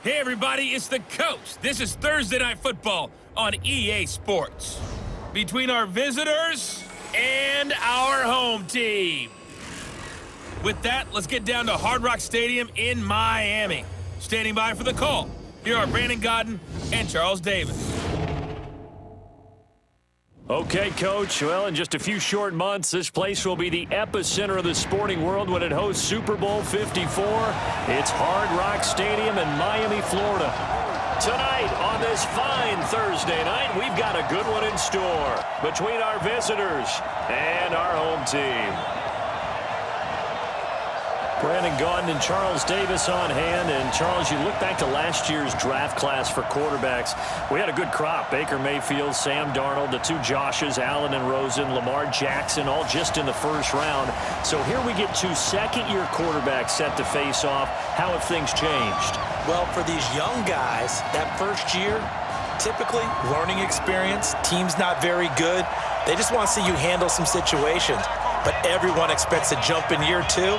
Hey everybody, it's the coach. This is Thursday Night Football on EA Sports. Between our visitors and our home team. With that, let's get down to Hard Rock Stadium in Miami. Standing by for the call, here are Brandon Godden and Charles Davis. Okay, Coach. Well, in just a few short months, this place will be the epicenter of the sporting world when it hosts Super Bowl 54. It's Hard Rock Stadium in Miami, Florida. Tonight, on this fine Thursday night, we've got a good one in store between our visitors and our home team. Brandon Godden and Charles Davis on hand. And, Charles, you look back to last year's draft class for quarterbacks. We had a good crop. Baker Mayfield, Sam Darnold, the two Joshes, Allen and Rosen, Lamar Jackson, all just in the first round. So here we get two second-year quarterbacks set to face off. How have things changed? Well, for these young guys, that first year, typically learning experience, team's not very good. They just want to see you handle some situations. But everyone expects a jump in year two.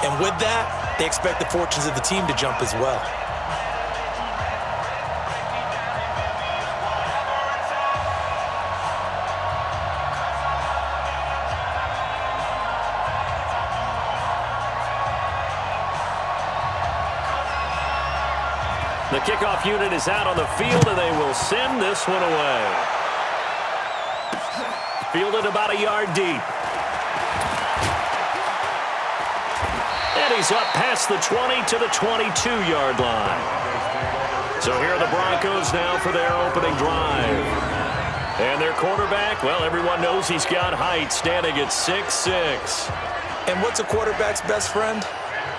And with that, they expect the fortunes of the team to jump as well. The kickoff unit is out on the field, and they will send this one away. Fielded about a yard deep. And he's up past the 20 to the 22-yard line. So here are the Broncos now for their opening drive. And their quarterback, well, everyone knows he's got height, standing at 6'6". And what's a quarterback's best friend?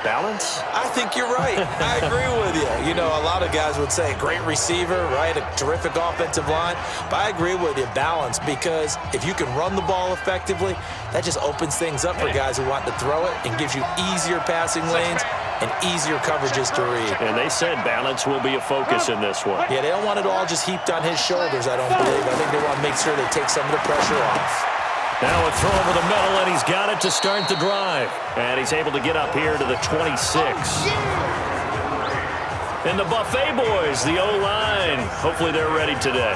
Balance? I think you're right. I agree with you. You know, a lot of guys would say great receiver, right? A terrific offensive line. But I agree with you, balance, because if you can run the ball effectively, that just opens things up for guys who want to throw it and gives you easier passing lanes and easier coverages to read. And they said balance will be a focus in this one. Yeah, they don't want it all just heaped on his shoulders, I don't believe. I think they want to make sure they take some of the pressure off. Now a throw over the middle, and he's got it to start the drive. And he's able to get up here to the 26. And the Buffet boys, the O-line, hopefully they're ready today.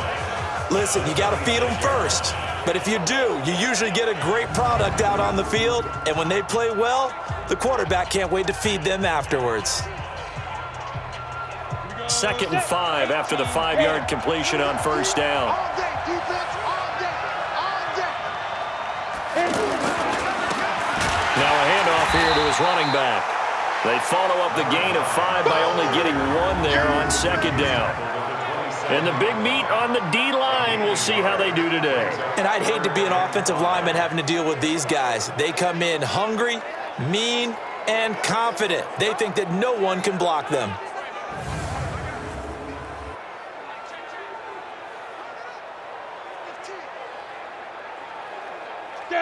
Listen, you got to feed them first. But if you do, you usually get a great product out on the field. And when they play well, the quarterback can't wait to feed them afterwards. 2nd and 5 after the 5-yard completion on first down. Now a handoff here to his running back. They follow up the gain of 5 by only getting 1 there on 2nd down. And the big meat on the D-line, we'll see how they do today. And I'd hate to be an offensive lineman having to deal with these guys. They come in hungry, mean, and confident. They think that no one can block them.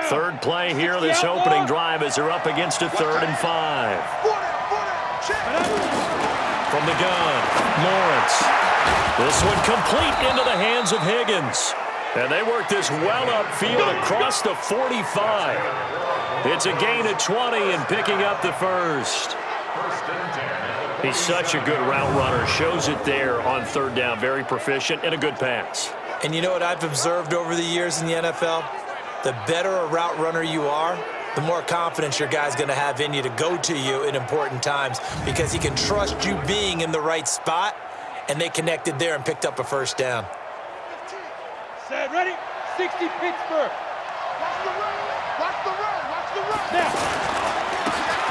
Third play here, this opening drive, as they're up against a 3rd and 5. From the gun, Lawrence. This one complete into the hands of Higgins. And they work this well upfield across the 45. It's a gain of 20 and picking up the first. He's such a good route runner. Shows it there on 3rd down. Very proficient and a good pass. And you know what I've observed over the years in the NFL? The better a route runner you are, the more confidence your guy's going to have in you to go to you in important times because he can trust you being in the right spot, and they connected there and picked up a first down. Set, ready? 60 Pittsburgh. Watch the run. Watch the run. Watch the run. Now.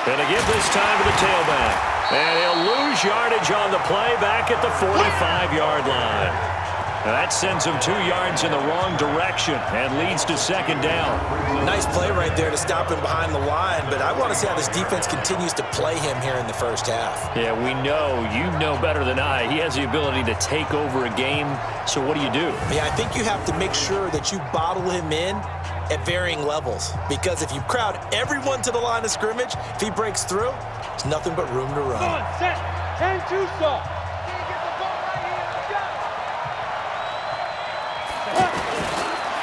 Going to give this time to the tailback. And he'll lose yardage on the play back at the 45-yard line. Now that sends him 2 yards in the wrong direction and leads to 2nd down. Nice play right there to stop him behind the line, but I want to see how this defense continues to play him here in the first half. Yeah, we know. You know better than I. He has the ability to take over a game, so what do you do? Yeah, I think you have to make sure that you bottle him in at varying levels, because if you crowd everyone to the line of scrimmage, if he breaks through, there's nothing but room to run. On, set, 10-2 stop.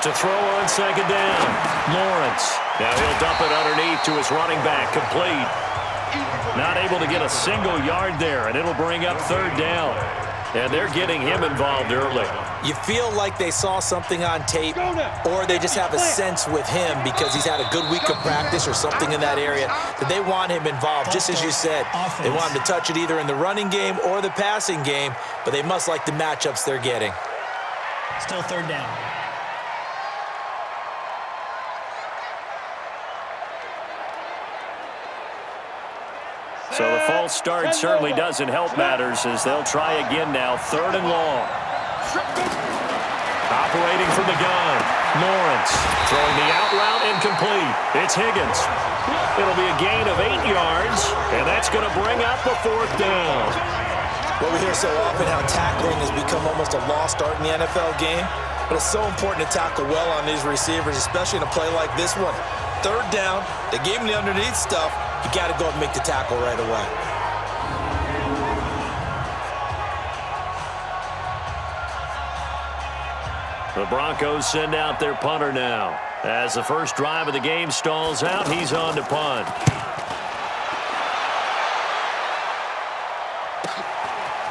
To throw on 2nd down, Lawrence. Now he'll dump it underneath to his running back, complete. Not able to get a single yard there, and it'll bring up third down. And they're getting him involved early. You feel like they saw something on tape, or they just have a sense with him because he's had a good week of practice or something in that area that they want him involved, just as you said. They want him to touch it either in the running game or the passing game, but they must like the matchups they're getting. Still third down. So the false start certainly doesn't help matters as they'll try again now, third and long. Operating from the gun, Lawrence throwing the out route incomplete. It's Higgins. It'll be a gain of 8 yards, and that's going to bring up a fourth down. Well, we hear so often how tackling has become almost a lost art in the NFL game, but it's so important to tackle well on these receivers, especially in a play like this one. Third down, they gave him the underneath stuff. You got to go and make the tackle right away. The Broncos send out their punter now. As the first drive of the game stalls out, he's on to punt.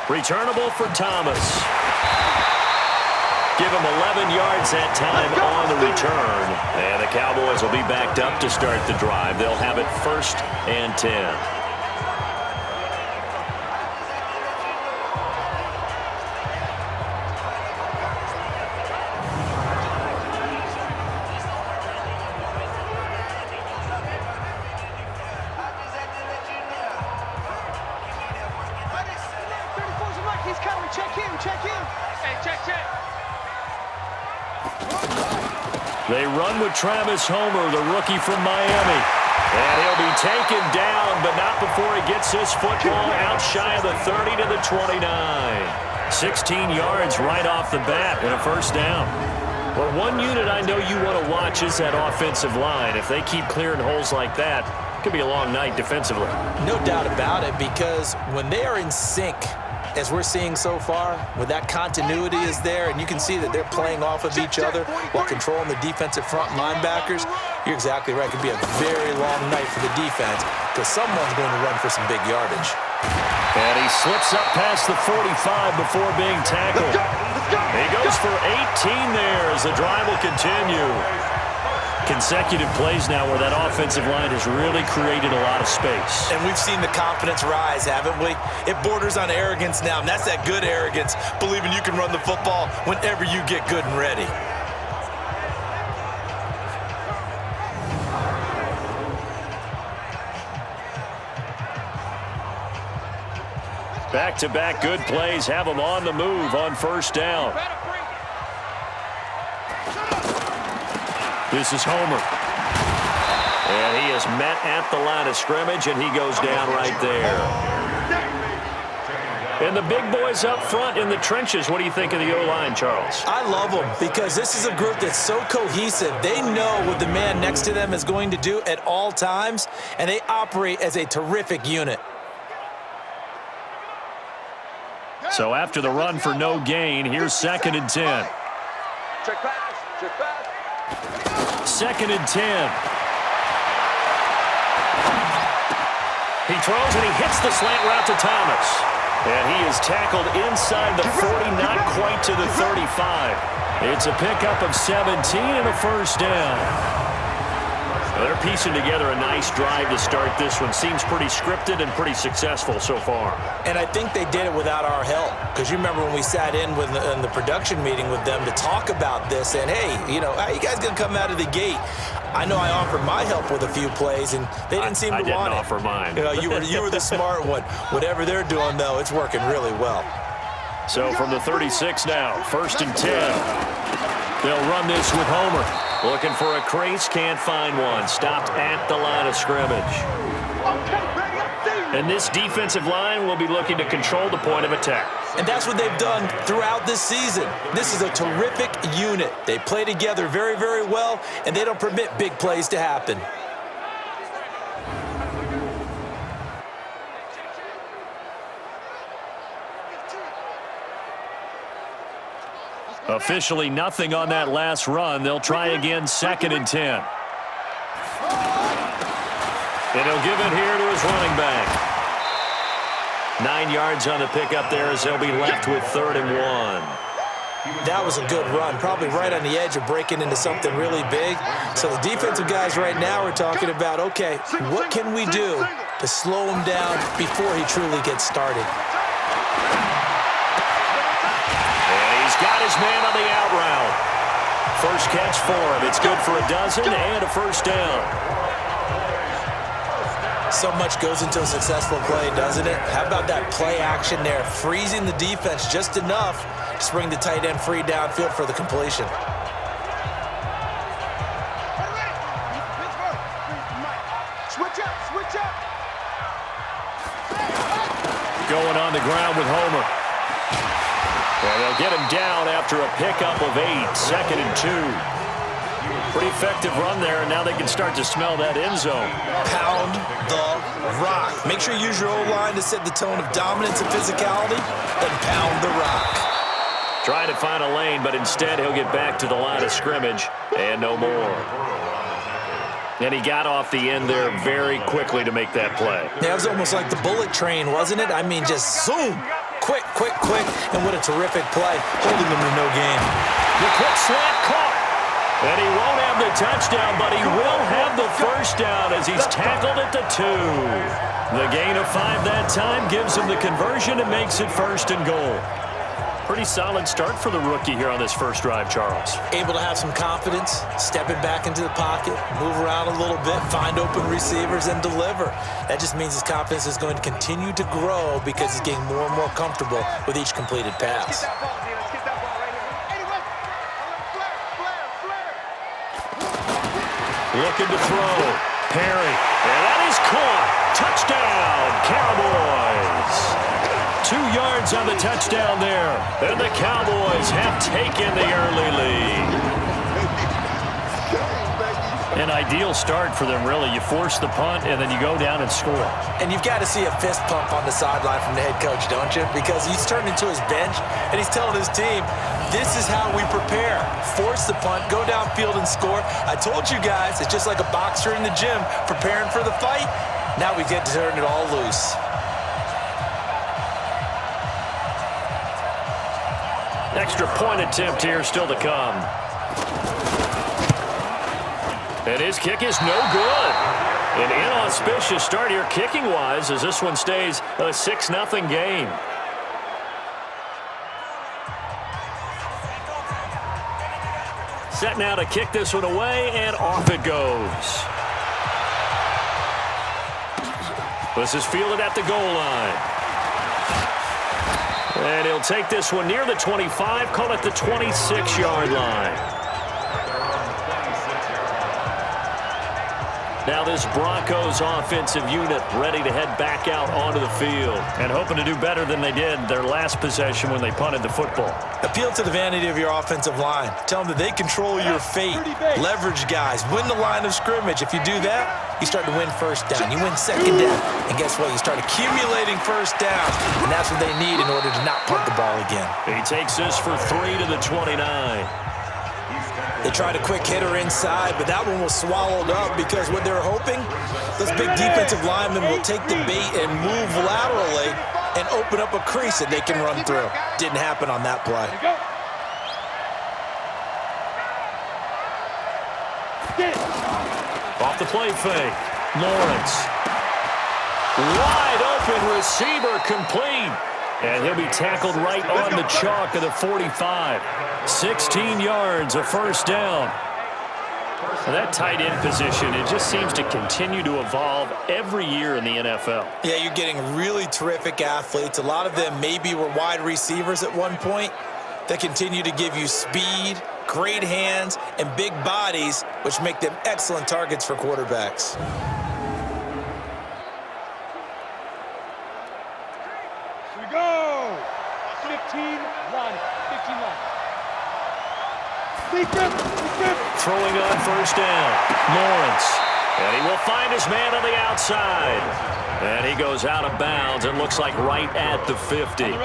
Returnable for Thomas. Give him 11 yards that time on the return. And the Cowboys will be backed up to start the drive. They'll have it 1st and 10. They run with Travis Homer, the rookie from Miami. And he'll be taken down, but not before he gets this football out shy of the 30 to the 29. 16 yards right off the bat and a first down. Well, one unit I know you want to watch is that offensive line. If they keep clearing holes like that, it could be a long night defensively. No doubt about it, because when they are in sync, as we're seeing so far, when that continuity is there and you can see that they're playing off of each other while controlling the defensive front linebackers, you're exactly right. It could be a very long night for the defense because someone's going to run for some big yardage. And he slips up past the 45 before being tackled. He goes for 18 there as the drive will continue. Consecutive plays now where that offensive line has really created a lot of space. And we've seen the confidence rise, haven't we? It borders on arrogance now, and that's that good arrogance, believing you can run the football whenever you get good and ready. Back-to-back good plays have them on the move on first down. This is Homer. And he is met at the line of scrimmage, and he goes down right there. And the big boys up front in the trenches. What do you think of the O-line, Charles? I love them because this is a group that's so cohesive. They know what the man next to them is going to do at all times, and they operate as a terrific unit. So after the run for no gain, here's 2nd and 10. Check pass. Check pass. 2nd and 10. He throws and he hits the slant route to Thomas. And he is tackled inside the 40, not quite to the 35. It's a pickup of 17 and a first down. They're piecing together a nice drive to start this one. Seems pretty scripted and pretty successful so far. And I think they did it without our help. Because you remember when we sat in the production meeting with them to talk about this, and hey, you know, how you guys going to come out of the gate? I know I offered my help with a few plays, and they didn't seem to want it. I didn't offer mine. You know, you were the smart one. Whatever they're doing, though, it's working really well. So from the 36 now, 1st and 10. They'll run this with Homer. Looking for a crease, can't find one. Stopped at the line of scrimmage. And this defensive line will be looking to control the point of attack. And that's what they've done throughout this season. This is a terrific unit. They play together very, very well, and they don't permit big plays to happen. Officially nothing on that last run. They'll try again, 2nd and 10. And he'll give it here to his his running back. 9 yards on the pickup there as they'll be left with 3rd and 1. That was a good run, probably right on the edge of breaking into something really big. So the defensive guys right now are talking about, okay, what can we do to slow him down before he truly gets started? And he's got his man on the out route. First catch for him. It's good for a dozen and a first down. So much goes into a successful play, doesn't it? How about that play action there, freezing the defense just enough to bring the tight end free downfield for the completion. Switch up. Going on the ground with Homer. And they'll get him down after a pickup of 8, 2nd and 2. Pretty effective run there, and now they can start to smell that end zone. Pound the rock. Make sure you use your O-line to set the tone of dominance and physicality, and pound the rock. Trying to find a lane, but instead he'll get back to the line of scrimmage, and no more. And he got off the end there very quickly to make that play. Yeah, it was almost like the bullet train, wasn't it? I mean, just zoom. Quick, and what a terrific play, holding them to no gain. The quick slant caught. And he won't have the touchdown, but he will have the first down as he's tackled at the 2. The gain of 5 that time gives him the conversion and makes it 1st and goal. Pretty solid start for the rookie here on this first drive, Charles. Able to have some confidence, stepping back into the pocket, move around a little bit, find open receivers, and deliver. That just means his confidence is going to continue to grow because he's getting more and more comfortable with each completed pass. Looking to throw. Perry. And that is caught. Touchdown, Cowboys. 2 yards on the touchdown there. And the Cowboys have taken the early lead. An ideal start for them, really. You force the punt, and then you go down and score. And you've got to see a fist pump on the sideline from the head coach, don't you? Because he's turned into his bench, and he's telling his team, this is how we prepare. Force the punt, go downfield and score. I told you guys, it's just like a boxer in the gym preparing for the fight. Now we get to turn it all loose. Extra point attempt here still to come. And his kick is no good. An inauspicious start here kicking-wise as this one stays a 6-0 game. Set now to kick this one away, and off it goes. This is fielded at the goal line. And he'll take this one near the 25, call it the 26-yard line. Now this Broncos offensive unit ready to head back out onto the field and hoping to do better than they did their last possession when they punted the football. Appeal to the vanity of your offensive line. Tell them that they control your fate. Leverage guys. Win the line of scrimmage. If you do that, you start to win first down. You win second down. And guess what? You start accumulating first downs. And that's what they need in order to not punt the ball again. He takes this for 3 to the 29. They tried a quick hitter inside, but that one was swallowed up because what they're hoping, those big defensive linemen will take the bait and move laterally and open up a crease that they can run through. Didn't happen on that play. Off the play fake. Lawrence. Wide open receiver complete. And he'll be tackled right on the chalk of the 45. 16 yards, a first down. And that tight end position, it just seems to continue to evolve every year in the NFL. Yeah, you're getting really terrific athletes. A lot of them maybe were wide receivers at one point that continue to give you speed, great hands, and big bodies, which make them excellent targets for quarterbacks. Here we go. 15 line. Throwing on first down, Lawrence. And he will find his man on the outside. And he goes out of bounds and looks like right at the 50.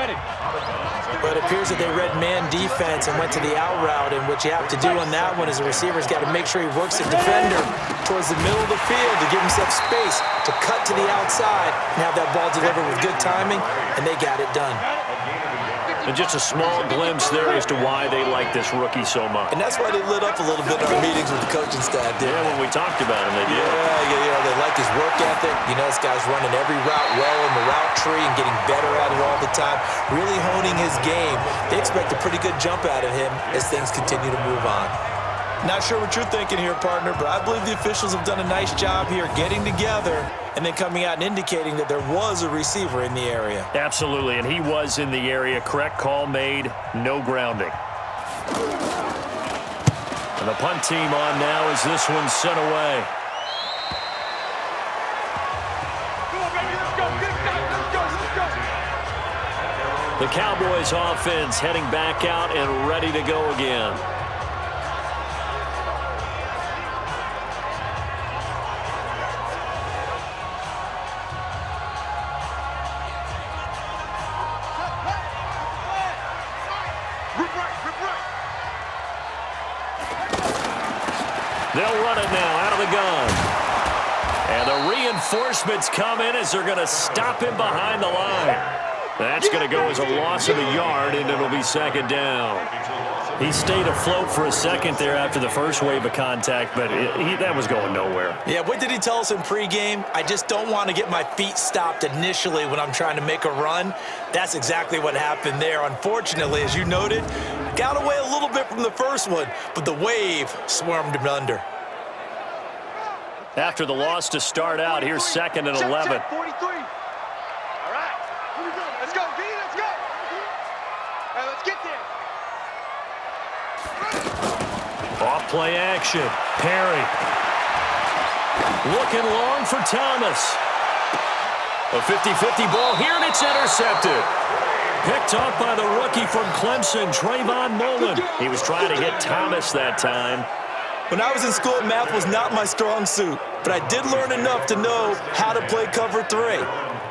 But it appears that they read man defense and went to the out route, and what you have to do on that one is the receiver's got to make sure he works the defender towards the middle of the field to give himself space to cut to the outside and have that ball delivered with good timing, and they got it done. And just a small glimpse there as to why they like this rookie so much. And that's why they lit up a little bit in our meetings with the coaching staff, didn't they? When we talked about him, they did. Yeah, they like his work ethic. You know, this guy's running every route well in the route tree and getting better at it all the time, really honing his game. They expect a pretty good jump out of him as things continue to move on. Not sure what you're thinking here, partner, but I believe the officials have done a nice job here getting together and then coming out and indicating that there was a receiver in the area. Absolutely, and he was in the area. Correct call made, no grounding. And the punt team on now as this one's sent away. Come on, baby, let's go. Get it done. Let's go. The Cowboys offense heading back out and ready to go again. They'll run it now out of the gun. And the reinforcements come in as they're going to stop him behind the line. That's going to go as a loss of a yard, and it'll be second down. He stayed afloat for a second there after the first wave of contact, but that was going nowhere. Yeah, what did he tell us in pregame? I just don't want to get my feet stopped initially when I'm trying to make a run. That's exactly what happened there. Unfortunately, as you noted, got away a little bit from the first one, but the wave swarmed him under. After the loss to start out, here's second and 11. Check, 43. All right. Here we go. Let's go, D. Let's go. All right, let's get there. Off play action. Perry. Looking long for Thomas. A 50-50 ball here, and it's intercepted. Picked off by the rookie from Clemson, Trayvon Mullen. He was trying to hit Thomas that time. When I was in school, math was not my strong suit, but I did learn enough to know how to play cover 3.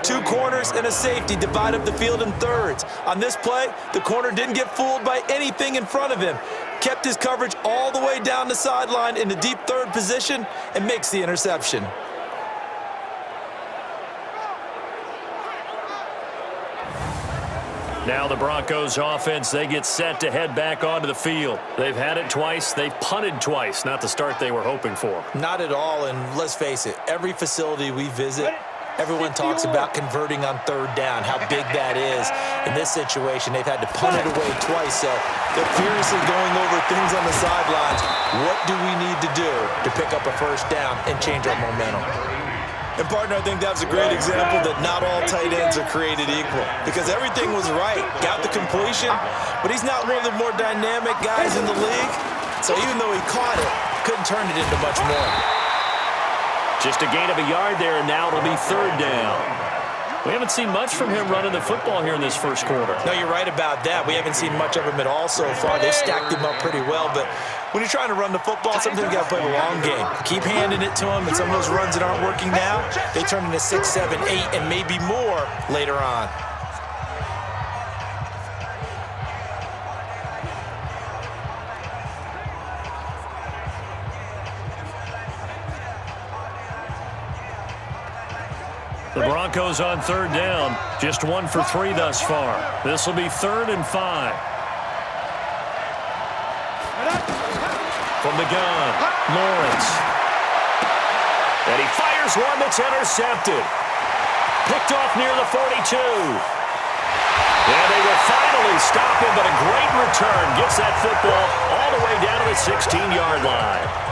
2 corners and a safety divide up the field in thirds. On this play, the corner didn't get fooled by anything in front of him. Kept his coverage all the way down the sideline in the deep third position and makes the interception. Now the Broncos offense, they get set to head back onto the field. They've had it twice. They've punted twice. Not the start they were hoping for. Not at all, and let's face it, every facility we visit, everyone talks about converting on third down, how big that is. In this situation, they've had to punt it away twice, so they're furiously going over things on the sidelines. What do we need to do to pick up a first down and change our momentum? And, partner, I think that's a great example that not all tight ends are created equal, because everything was right. Got the completion, but he's not one of the more dynamic guys in the league. So even though he caught it, couldn't turn it into much more. Just a gain of a yard there, and now it'll be third down. We haven't seen much from him running the football here in this first quarter. No, you're right about that. We haven't seen much of him at all so far. They've stacked him up pretty well, but when you're trying to run the football, sometimes you got to play the long game. Keep handing it to him, and some of those runs that aren't working now, they turn into 6, 7, 8, and maybe more later on. The Broncos on third down. Just 1 for 3 thus far. This will be 3rd and 5. From the gun, Lawrence. And he fires one that's intercepted. Picked off near the 42. And they will finally stop him, but a great return. Gets that football all the way down to the 16-yard line.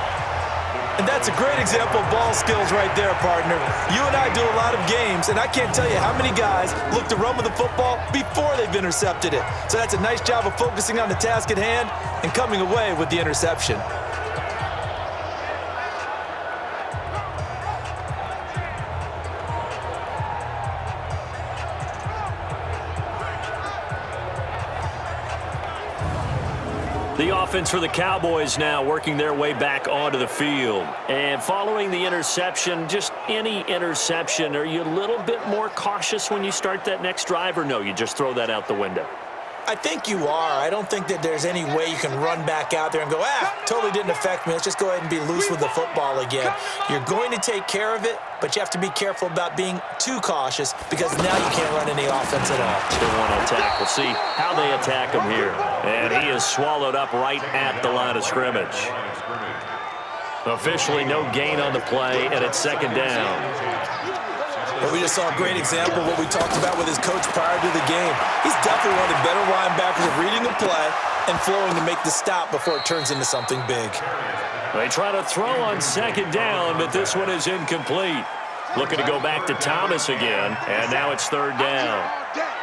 And that's a great example of ball skills right there, partner. You and I do a lot of games, and I can't tell you how many guys look to run with the football before they've intercepted it. So that's a nice job of focusing on the task at hand and coming away with the interception. The offense for the Cowboys now working their way back onto the field. And following the interception, just any interception, are you a little bit more cautious when you start that next drive, or no, you just throw that out the window? I think you are. I don't think that there's any way you can run back out there and go, totally didn't affect me. Let's just go ahead and be loose with the football again. You're going to take care of it, but you have to be careful about being too cautious because now you can't run any offense at all. Still want to attack. We'll see how they attack him here. And he is swallowed up right at the line of scrimmage. Officially no gain on the play, and it's second down. Well, we just saw a great example of what we talked about with his coach prior to the game. He's definitely one of the better linebackers of reading a play and flowing to make the stop before it turns into something big. They try to throw on second down, but this one is incomplete. Looking to go back to Thomas again, and now it's third down.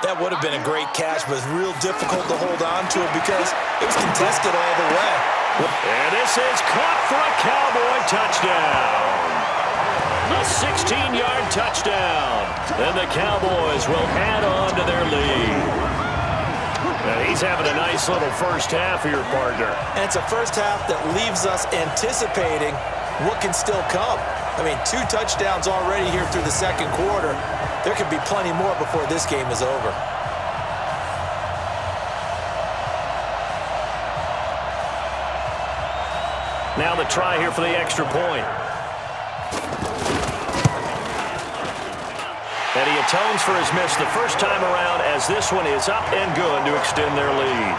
That would have been a great catch, but it's real difficult to hold on to it because it was contested all the way. And this is caught for a Cowboy touchdown. A 16-yard touchdown. Then the Cowboys will add on to their lead. And he's having a nice little first half here, partner. And it's a first half that leaves us anticipating what can still come. I mean, 2 touchdowns already here through the second quarter. There could be plenty more before this game is over. Now the try here for the extra point. And he atones for his miss the first time around as this one is up and good to extend their lead.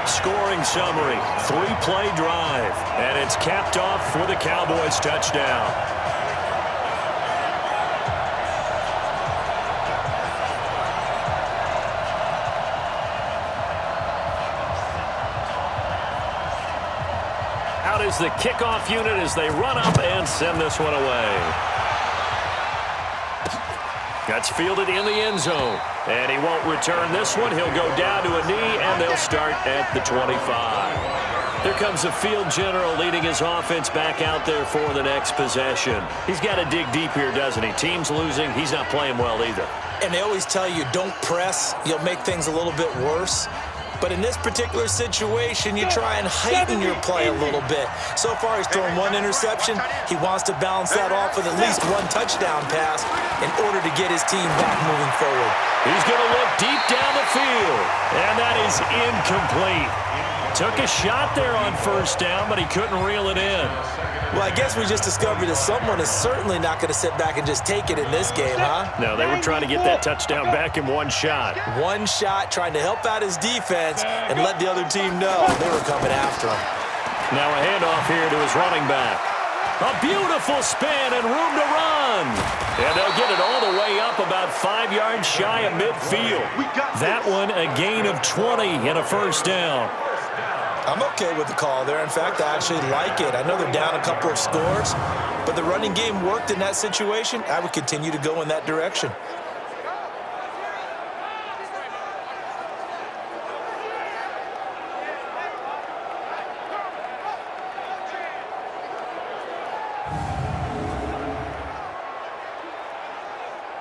Scoring summary, 3-play drive, and it's capped off for the Cowboys touchdown. Out is the kickoff unit as they run up and send this one away. That's fielded in the end zone. And he won't return this one. He'll go down to a knee, and they'll start at the 25. Here comes the field general leading his offense back out there for the next possession. He's got to dig deep here, doesn't he? Team's losing. He's not playing well either. And they always tell you, don't press. You'll make things a little bit worse. But in this particular situation, you try and heighten your play a little bit. So far, he's thrown 1 interception. He wants to balance that off with at least 1 touchdown pass in order to get his team back moving forward. He's going to look deep down the field, and that is incomplete. Took a shot there on first down, but he couldn't reel it in. Well, I guess we just discovered that someone is certainly not going to sit back and just take it in this game, huh? No, they were trying to get that touchdown back in 1 shot. 1 shot, trying to help out his defense and let the other team know they were coming after him. Now a handoff here to his running back. A beautiful spin and room to run. And they'll get it all the way up about 5 yards shy of midfield. That one a gain of 20 and a first down. I'm okay with the call there. In fact, I actually like it. I know they're down a couple of scores, but the running game worked in that situation. I would continue to go in that direction.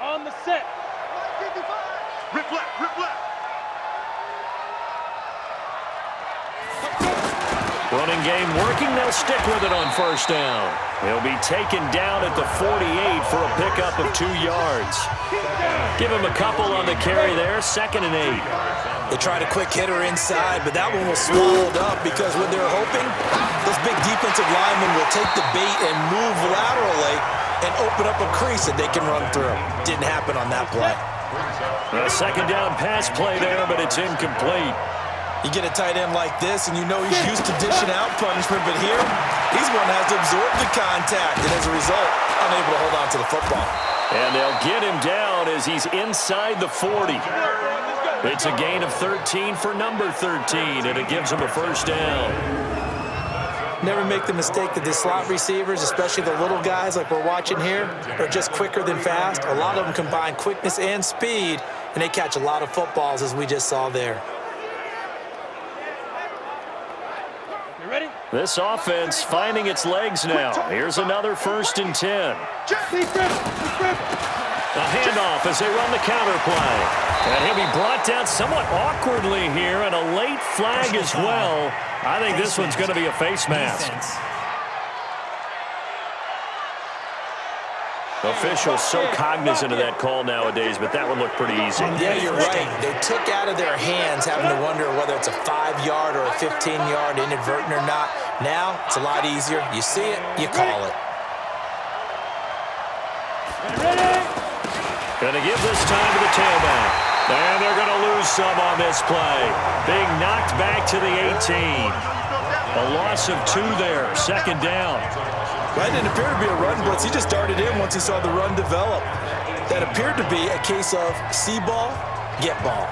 On the set. Rip left, rip left. Running game working. They'll stick with it on first down. He'll be taken down at the 48 for a pickup of 2 yards. Give him a couple on the carry there. 2nd and 8. They tried a quick hitter inside, but that one was swallowed up because what they're hoping, those big defensive linemen will take the bait and move laterally and open up a crease that they can run through. Didn't happen on that play. A 2nd down pass play there, but it's incomplete. You get a tight end like this, and you know he's used to dishing out punishment, but here, he's one that has to absorb the contact, and as a result, unable to hold on to the football. And they'll get him down as he's inside the 40. It's a gain of 13 for number 13, and it gives him a first down. Never make the mistake that the slot receivers, especially the little guys like we're watching here, are just quicker than fast. A lot of them combine quickness and speed, and they catch a lot of footballs, as we just saw there. Ready? This offense finding its legs now. Here's another 1st and 10. A handoff as they run the counter play. And he'll be brought down somewhat awkwardly here, and a late flag as well. I think this one's going to be a face mask. Officials so cognizant of that call nowadays, but that one looked pretty easy. Yeah, you're right. They took out of their hands having to wonder whether it's a 5-yard or a 15-yard inadvertent or not. Now, it's a lot easier. You see it, you call it. Going to give this time to the tailback. And they're going to lose some on this play. Being knocked back to the 18. A loss of 2 there, second down. That didn't appear to be a run blitz. He just darted in once he saw the run develop. That appeared to be a case of see ball, get ball.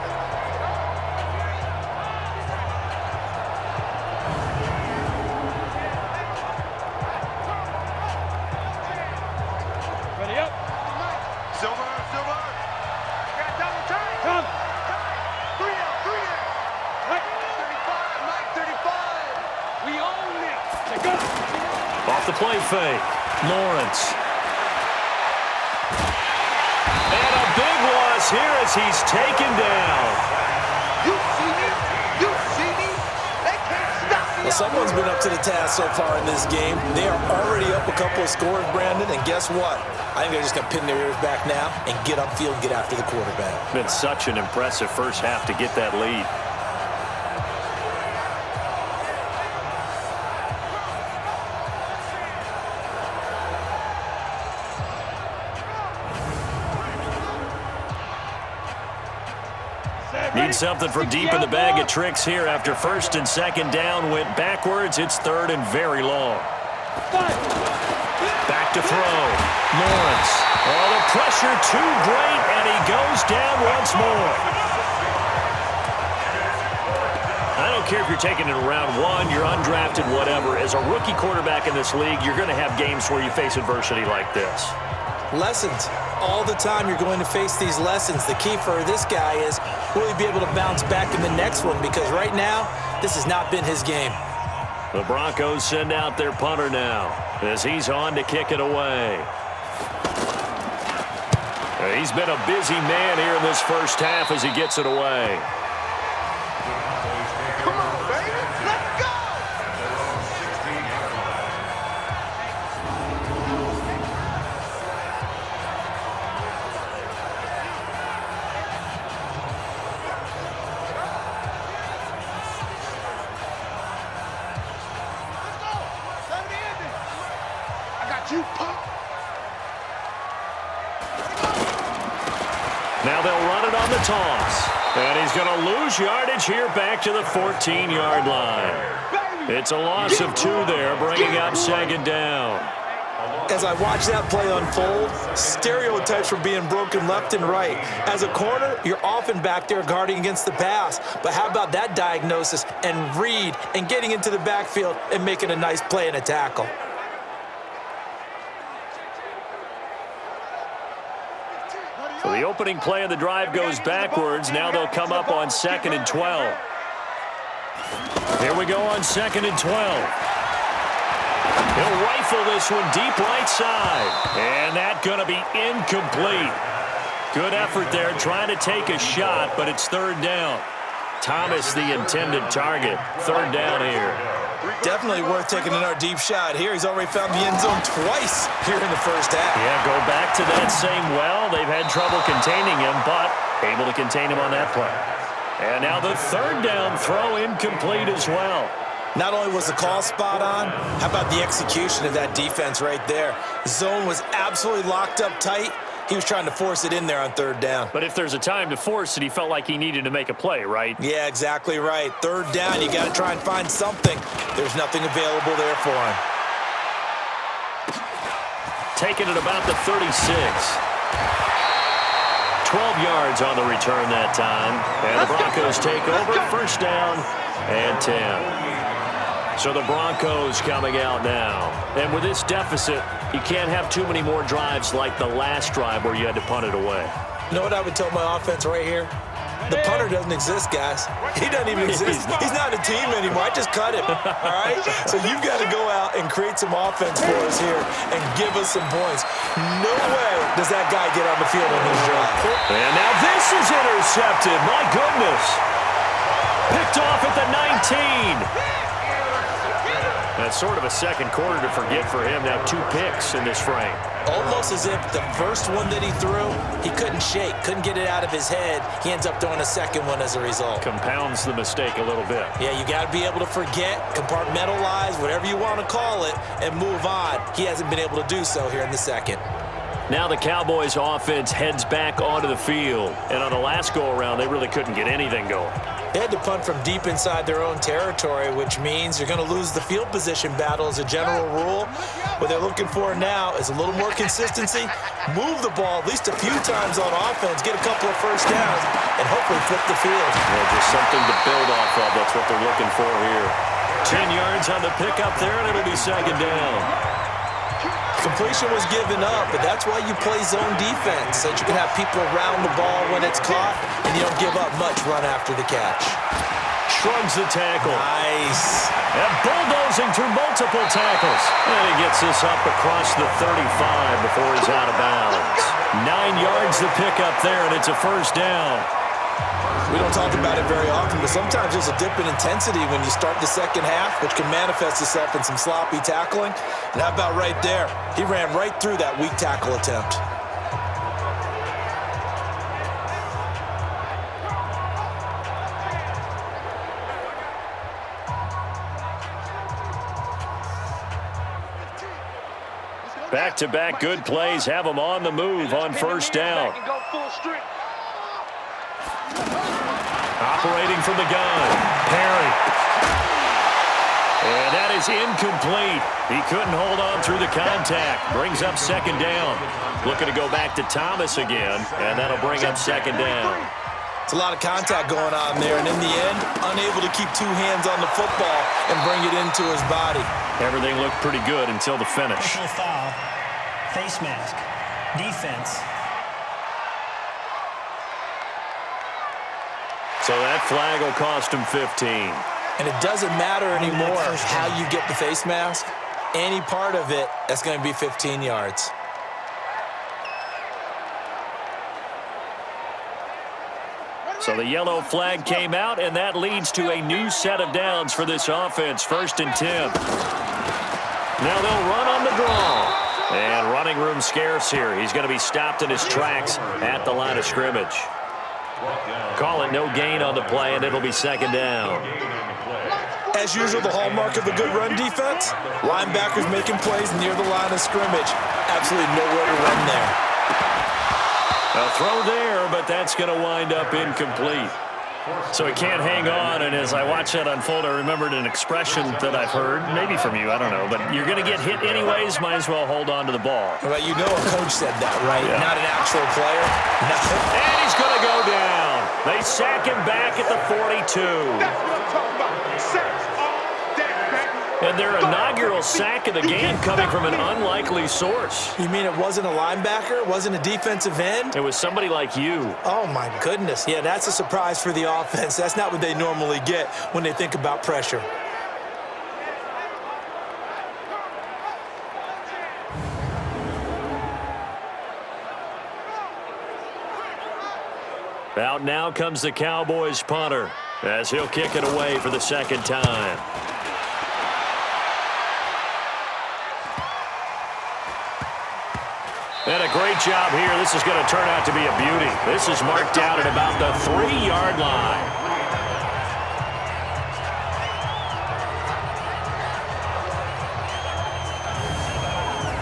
Ready up. Silver. Got double time. Come. 3 out. Right. 35, Mike, 35. We own this. Check up. Off the play fake. Lawrence. And a big loss here as he's taken down. You see me? They can't stop me. Well, someone's been up to the task so far in this game. They are already up a couple of scores, Brandon, and guess what? I think they're just going to pin their ears back now and get upfield and get after the quarterback. Been such an impressive first half to get that lead. Need something from deep in the bag of tricks here after first and second down went backwards. It's third and very long. Back to throw. Lawrence. Oh, the pressure too great, and he goes down once more. I don't care if you're taking it in round 1, you're undrafted, whatever. As a rookie quarterback in this league, you're going to have games where you face adversity like this. Lessons. All the time you're going to face these lessons. The key for this guy is, will he be able to bounce back in the next one? Because right now, this has not been his game. The Broncos send out their punter now as he's on to kick it away. He's been a busy man here in this first half as he gets it away. Come on, baby. Let's go. I got you, Pop. Now they'll run it on the toss. And he's going to lose yardage here back to the 14-yard line. It's a loss of 2 there, bringing up second down. As I watch that play unfold, stereotypes were being broken left and right. As a corner, you're often back there guarding against the pass. But how about that diagnosis and read and getting into the backfield and making a nice play and a tackle? So the opening play of the drive goes backwards. Now they'll come up on 2nd and 12. Here we go on 2nd and 12. He'll rifle this one deep right side. And that's going to be incomplete. Good effort there trying to take a shot, but it's third down. Thomas, the intended target. Third down here. Definitely worth taking another deep shot here. He's already found the end zone twice here in the first half. Yeah, go back to that same well. They've had trouble containing him, but able to contain him on that play. And now the third down throw incomplete as well. Not only was the call spot on, how about the execution of that defense right there? Zone was absolutely locked up tight. He was trying to force it in there on third down. But if there's a time to force it, he felt like he needed to make a play, right? Yeah, exactly right. Third down, you got to try and find something. There's nothing available there for him. Taking it about the 36. 12 yards on the return that time. And the Broncos take over. First down and 10. So the Broncos coming out now. And with this deficit, you can't have too many more drives like the last drive where you had to punt it away. You know what I would tell my offense right here? The punter doesn't exist, guys. He doesn't even exist. He's not a team anymore. I just cut him, all right? So you've got to go out and create some offense for us here and give us some points. No way does that guy get on the field on this drive. And now this is intercepted. My goodness. Picked off at the 19. That's sort of a second quarter to forget for him. Now 2 picks in this frame. Almost as if the first one that he threw, he couldn't shake, couldn't get it out of his head. He ends up throwing a second one as a result. Compounds the mistake a little bit. Yeah, you got to be able to forget, compartmentalize, whatever you want to call it, and move on. He hasn't been able to do so here in the second. Now the Cowboys offense heads back onto the field. And on the last go-around, they really couldn't get anything going. They had to punt from deep inside their own territory, which means you're going to lose the field position battle as a general rule. What they're looking for now is a little more consistency, move the ball at least a few times on offense, get a couple of first downs, and hopefully flip the field. Yeah, just something to build off of. That's what they're looking for here. 10 yards on the pickup there, and it'll be second down. Completion was given up, but that's why you play zone defense, so that you can have people around the ball when it's caught, and you don't give up much run after the catch. Shrugs the tackle. Nice. And bulldozing through multiple tackles. And he gets this up across the 35 before he's out of bounds. 9 yards to pick up there, and it's a first down. We don't talk about it very often, but sometimes there's a dip in intensity when you start the second half, which can manifest itself in some sloppy tackling. And how about right there? He ran right through that weak tackle attempt. Back-to-back good plays have them on the move on first down. Operating from the gun, Perry. And that is incomplete. He couldn't hold on through the contact. Brings up second down. Looking to go back to Thomas again, and that'll bring up second down. It's a lot of contact going on there, and in the end, unable to keep two hands on the football and bring it into his body. Everything looked pretty good until the finish. Personal foul, face mask, defense. So that flag will cost him 15. And it doesn't matter anymore how you get the face mask. Any part of it, that's going to be 15 yards. So the yellow flag came out, and that leads to a new set of downs for this offense. 1st and 10. Now they'll run on the draw. And running room scarce here. He's going to be stopped in his tracks at the line of scrimmage. Call it no gain on the play, and it'll be second down. As usual, the hallmark of a good run defense, linebackers making plays near the line of scrimmage. Absolutely nowhere to run there. A throw there, but that's going to wind up incomplete. So he can't hang on, and as I watch that unfold, I remembered an expression that I've heard, maybe from you, I don't know, but you're going to get hit anyways, might as well hold on to the ball. Well, you know a coach said that, right? Yeah. Not an actual player. No. And he's going to go down. They sack him back at the 42. That's what I'm talking about. Sacks all day, baby. And their inaugural sack of the game coming from an unlikely source. You mean it wasn't a linebacker? It wasn't a defensive end? It was somebody like you. Oh, my goodness. Yeah, that's a surprise for the offense. That's not what they normally get when they think about pressure. Out now comes the Cowboys punter as he'll kick it away for the second time. And a great job here. This is going to turn out to be a beauty. This is marked out at about the 3-yard line.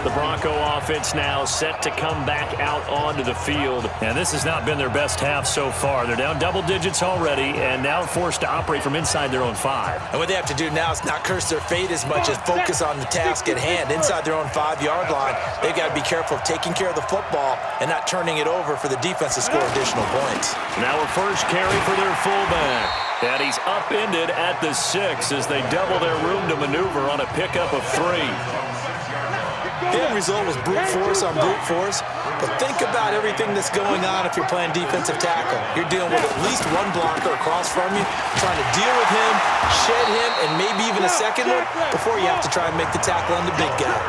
The Bronco offense now set to come back out onto the field. And this has not been their best half so far. They're down double digits already and now forced to operate from inside their own 5. And what they have to do now is not curse their fate as much as focus on the task at hand. Inside their own 5-yard line, they've got to be careful of taking care of the football and not turning it over for the defense to score additional points. Now a first carry for their fullback. And he's upended at the 6 as they double their room to maneuver on a pickup of 3. The end result was brute force on brute force, but think about everything that's going on if you're playing defensive tackle. You're dealing with at least one blocker across from you, trying to deal with him, shed him, and maybe even a second one before you have to try and make the tackle on the big guy.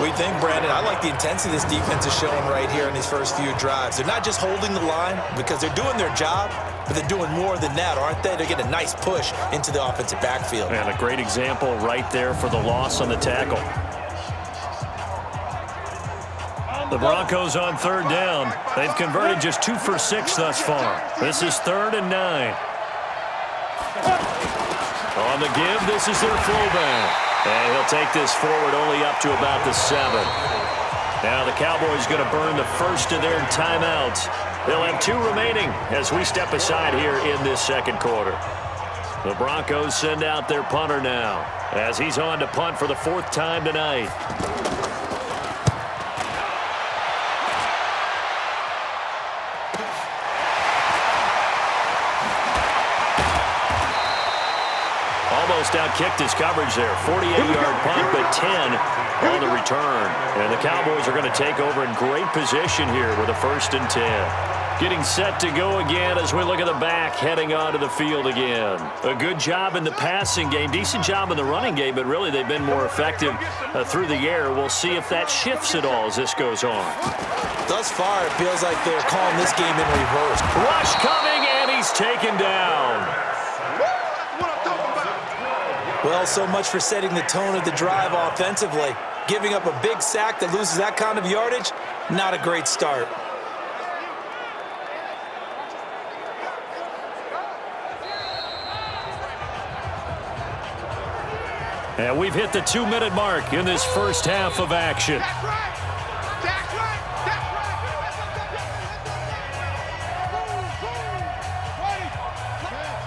We think, Brandon, I like the intensity this defense is showing right here in these first few drives. They're not just holding the line because they're doing their job, but they're doing more than that, aren't they? They're getting a nice push into the offensive backfield. And a great example right there for the loss on the tackle. The Broncos on third down. They've converted just 2 for 6 thus far. This is 3rd and 9. On the give, this is their fullback. And he'll take this forward only up to about the 7. Now the Cowboys going to burn the first of their timeouts. They'll have 2 remaining as we step aside here in this second quarter. The Broncos send out their punter now as he's on to punt for the 4th time tonight. Almost outkicked his coverage there. 48-yard punt, but 10 on the return. And the Cowboys are going to take over in great position here with a 1st and 10. Getting set to go again as we look at the back heading onto the field again. A good job in the passing game, decent job in the running game, but really they've been more effective through the air. We'll see if that shifts at all as this goes on. Thus far, it feels like they're calling this game in reverse. Rush coming, and he's taken down. Well, so much for setting the tone of the drive offensively. Giving up a big sack that loses that kind of yardage, not a great start. And we've hit the 2-minute mark in this first half of action.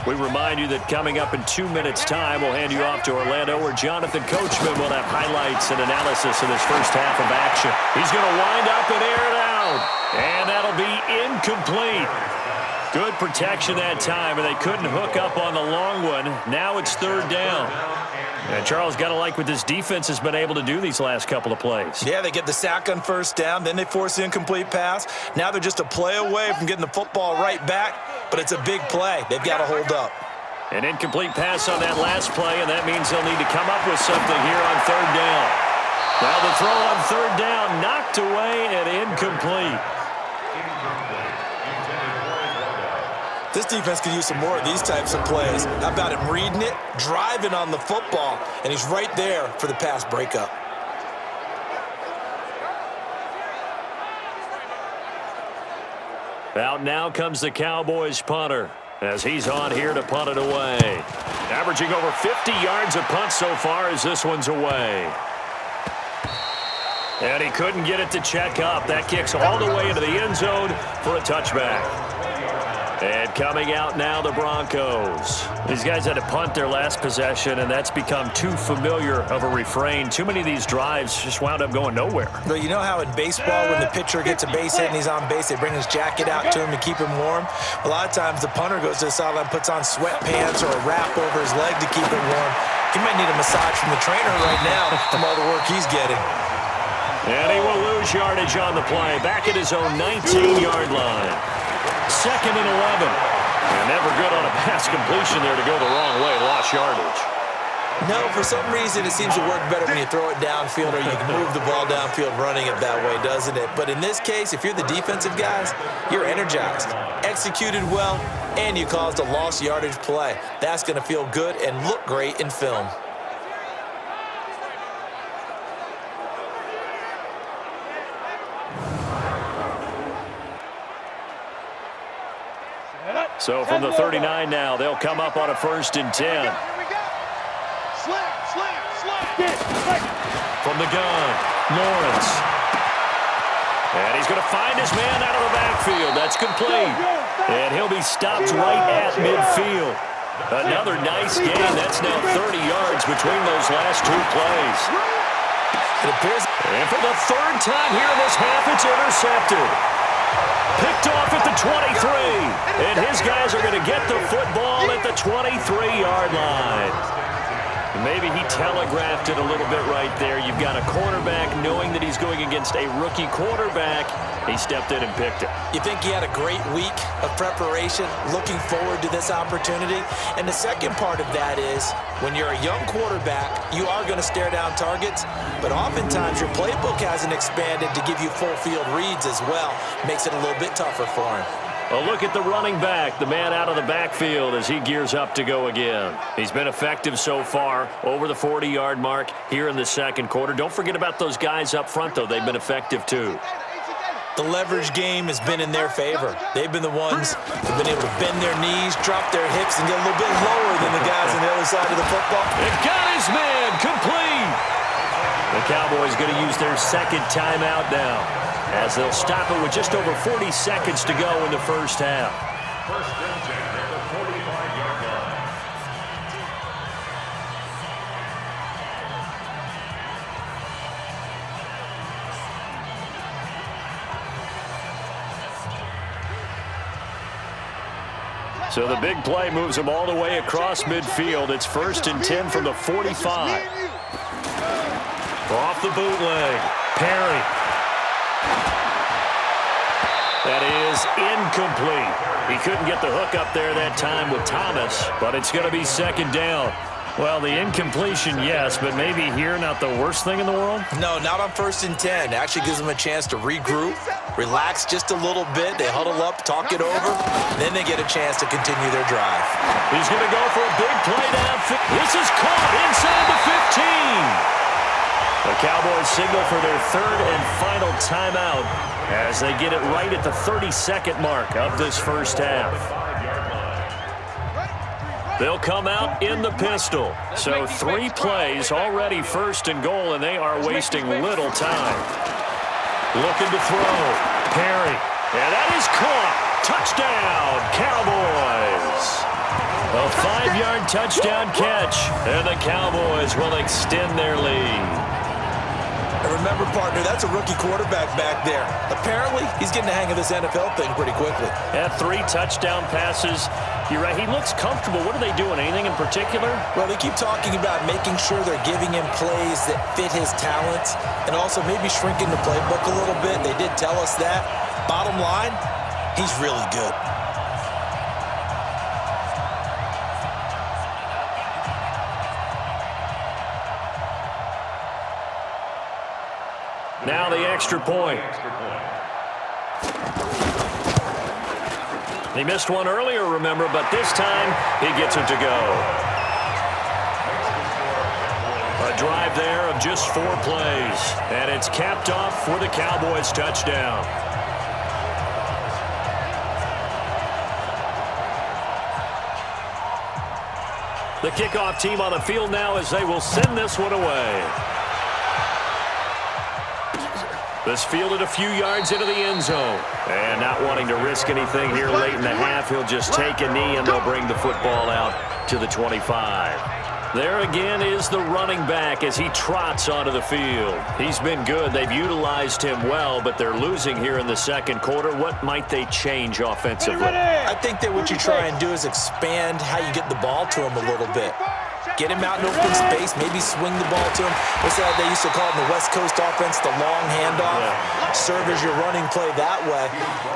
We remind you that coming up in 2 minutes' time, we'll hand you off to Orlando, where Jonathan Coachman will have highlights and analysis of this first half of action. He's going to wind up and air it out, and that'll be incomplete. Good protection that time, and they couldn't hook up on the long one. Now it's 3rd down. And Charles, got to like what this defense has been able to do these last couple of plays. Yeah, they get the sack on 1st down, then they force the incomplete pass. Now they're just a play away from getting the football right back, but it's a big play. They've got to hold up. An incomplete pass on that last play, and that means they'll need to come up with something here on 3rd down. Now the throw on 3rd down, knocked away and incomplete. This defense could use some more of these types of plays. How about him reading it, driving on the football, and he's right there for the pass breakup. Out now comes the Cowboys punter as he's on here to punt it away. Averaging over 50 yards a punt so far as this one's away. And he couldn't get it to check up. That kicks all the way into the end zone for a touchback. And coming out now, the Broncos. These guys had to punt their last possession, and that's become too familiar of a refrain. Too many of these drives just wound up going nowhere. Well, you know how in baseball, when the pitcher gets a base hit and he's on base, they bring his jacket out to him to keep him warm? A lot of times the punter goes to the sideline, puts on sweatpants or a wrap over his leg to keep him warm. He might need a massage from the trainer right now from all the work he's getting. And he will lose yardage on the play, back at his own 19-yard line. 2nd and 11. And never good on a pass completion there to go the wrong way. Lost yardage. No, for some reason it seems to work better when you throw it downfield or you can move the ball downfield running it that way, doesn't it? But in this case, if you're the defensive guys, you're energized, executed well, and you caused a lost yardage play. That's going to feel good and look great in film. So from the 39 now, they'll come up on a 1st and 10. From the gun, Lawrence. And he's going to find his man out of the backfield. That's complete. And he'll be stopped right at midfield. Another nice gain. That's now 30 yards between those last 2 plays. And for the 3rd time here in this half, it's intercepted. Picked off at the 23. And his guys are going to get the football at the 23-yard line. Maybe he telegraphed it a little bit right there. You've got a quarterback knowing that he's going against a rookie quarterback. He stepped in and picked it. You think he had a great week of preparation, looking forward to this opportunity? And the second part of that is, when you're a young quarterback, you are going to stare down targets, but oftentimes your playbook hasn't expanded to give you full field reads as well. Makes it a little bit tougher for him. A look at the running back, the man out of the backfield as he gears up to go again. He's been effective so far, over the 40-yard mark here in the second quarter. Don't forget about those guys up front, though. They've been effective, too. the leverage game has been in their favor. They've been the ones who've been able to bend their knees, drop their hips, and get a little bit lower than the guys on the other side of the football. It got his man complete. The Cowboys going to use their second timeout now, as they'll stop it with just over 40 seconds to go in the first half. First and 10 at the 45-yard line. So the big play moves them all the way across midfield. It's first and 10 from the 45. Off the bootleg. Perry. That is incomplete. He couldn't get the hook up there that time with Thomas, but it's going to be second down. Well, the incompletion, yes, but maybe here not the worst thing in the world? No, not on first and 10. It actually gives them a chance to regroup, relax just a little bit. They huddle up, talk it over, then they get a chance to continue their drive. He's going to go for a big play downfield. This is caught inside the 15. The Cowboys signal for their third and final timeout as they get it right at the 30-second mark of this first half. They'll come out in the pistol. So 3 plays already first and goal, and they are wasting little time. Looking to throw. Perry. And that is caught. Touchdown, Cowboys. A 5-yard touchdown catch, and the Cowboys will extend their lead. And remember, partner, that's a rookie quarterback back there. Apparently, he's getting the hang of this NFL thing pretty quickly. Had 3 touchdown passes. You're right, he looks comfortable. What are they doing? Anything in particular? Well, they keep talking about making sure they're giving him plays that fit his talents and also maybe shrinking the playbook a little bit. They did tell us that. Bottom line, he's really good. Now the extra point. He missed one earlier, remember, but this time he gets it to go. A drive there of just 4 plays, and it's capped off for the Cowboys touchdown. The kickoff team on the field now as they will send this one away. This fielded a few yards into the end zone. And not wanting to risk anything here late in the half, he'll just take a knee and they'll bring the football out to the 25. There again is the running back as he trots onto the field. He's been good. They've utilized him well, but they're losing here in the second quarter. What might they change offensively? I think that what you try and do is expand how you get the ball to him a little bit. Get him out in open space, maybe swing the ball to him. What's that they used to call it in the West Coast offense, the long handoff? Yeah. Serve as your running play that way,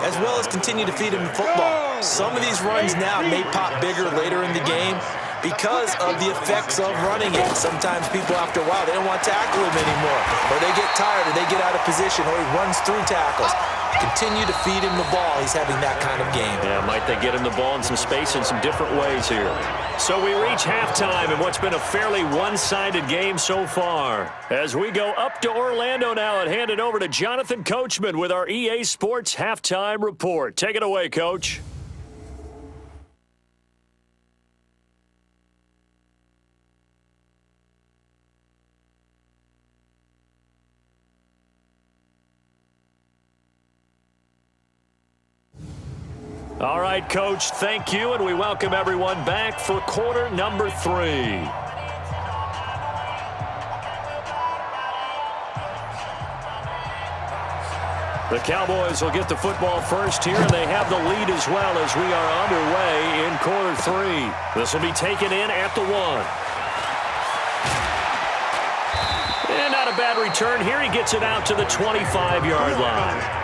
as well as continue to feed him the football. Some of these runs now may pop bigger later in the game because of the effects of running it. Sometimes people, after a while, they don't want to tackle him anymore, or they get tired, or they get out of position, or he runs through tackles. Continue to feed him the ball. He's having that kind of game. Yeah, might they get him the ball in some space in some different ways here. So we reach halftime in what's been a fairly one-sided game so far. As we go up to Orlando now and hand it over to Jonathan Coachman with our EA Sports Halftime Report. Take it away, Coach. All right, Coach, thank you, and we welcome everyone back for quarter number 3. The Cowboys will get the football first here, and they have the lead as well as we are underway in quarter 3. This will be taken in at the 1. And not a bad return here. He gets it out to the 25-yard line.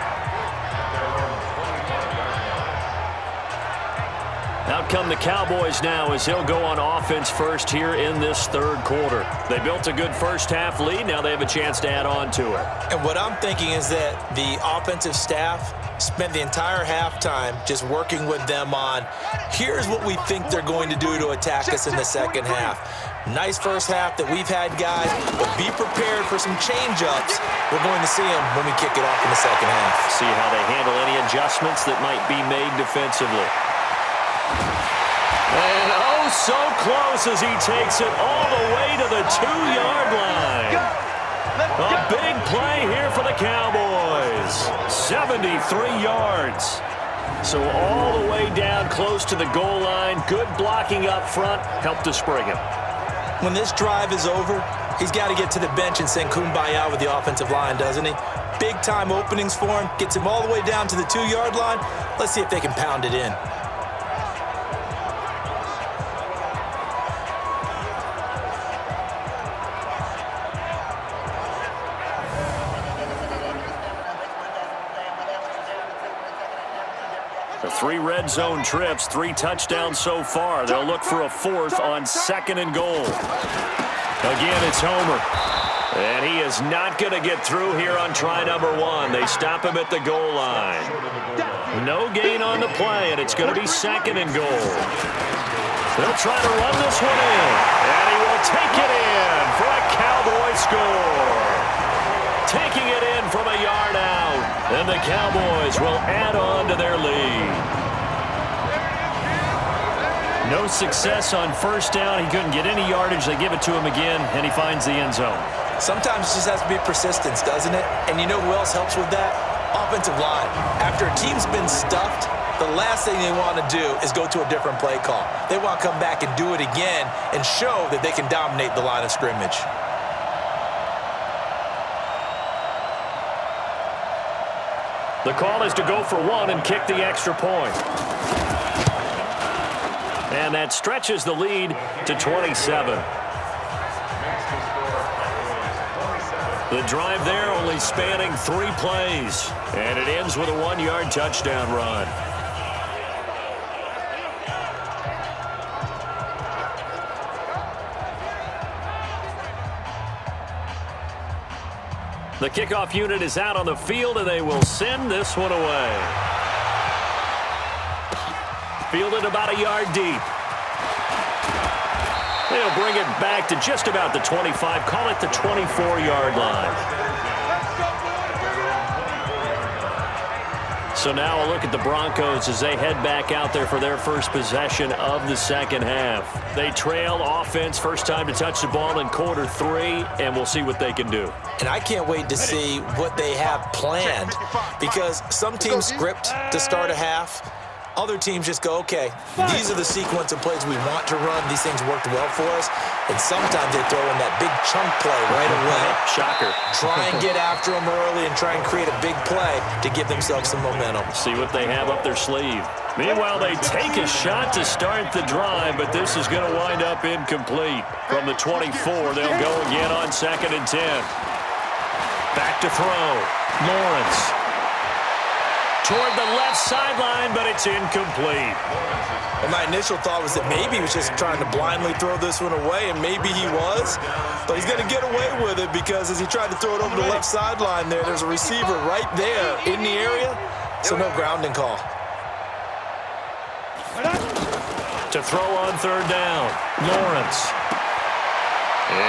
Out come the Cowboys now as he'll go on offense first here in this third quarter. They built a good first half lead. Now they have a chance to add on to it. And what I'm thinking is that the offensive staff spent the entire halftime just working with them on, here's what we think they're going to do to attack us in the second half. Nice first half that we've had, guys, but be prepared for some change-ups. We're going to see them when we kick it off in the second half. See how they handle any adjustments that might be made defensively. And oh, so close as he takes it all the way to the 2-yard line. A big play here for the Cowboys. 73 yards. So all the way down close to the goal line. Good blocking up front. Helped to spring him. When this drive is over, he's got to get to the bench and sing Kumbaya with the offensive line, doesn't he? Big-time openings for him. Gets him all the way down to the 2-yard line. Let's see if they can pound it in. The 3 red zone trips, 3 touchdowns so far. They'll look for a 4th on 2nd and goal. Again, it's Homer. And he is not going to get through here on try number 1. They stop him at the goal line. No gain on the play, and it's going to be 2nd and goal. They'll try to run this one in. And he will take it in for a Cowboy score. Taking it in from a yard out. And the Cowboys will add on to their lead. No success on first down. He couldn't get any yardage. They give it to him again, and he finds the end zone. Sometimes it just has to be persistence, doesn't it? And you know who else helps with that? Offensive line. After a team's been stuffed, the last thing they want to do is go to a different play call. They want to come back and do it again and show that they can dominate the line of scrimmage. The call is to go for 1 and kick the extra point. And that stretches the lead to 27. The drive there only spanning 3 plays. And it ends with a 1-yard touchdown run. The kickoff unit is out on the field, and they will send this one away. Fielded about a yard deep. They'll bring it back to just about the 25. Call it the 24-yard line. So now a look at the Broncos as they head back out there for their first possession of the second half. They trail offense, first time to touch the ball in quarter 3, and we'll see what they can do. And I can't wait to see what they have planned, because some teams script to start a half. Other teams just go, okay, these are the sequence of plays we want to run. These things worked well for us. And sometimes they throw in that big chunk play right away. Shocker. Try and get after them early and try and create a big play to give themselves some momentum. See what they have up their sleeve. Meanwhile, they take a shot to start the drive, but this is going to wind up incomplete. From the 24, they'll go again on 2nd and 10. Back to throw. Lawrence. Toward the left sideline, but it's incomplete. And my initial thought was that maybe he was just trying to blindly throw this one away, and maybe he was. But he's going to get away with it because as he tried to throw it over the left sideline there's a receiver right there in the area, so no grounding call. To throw on 3rd down, Lawrence.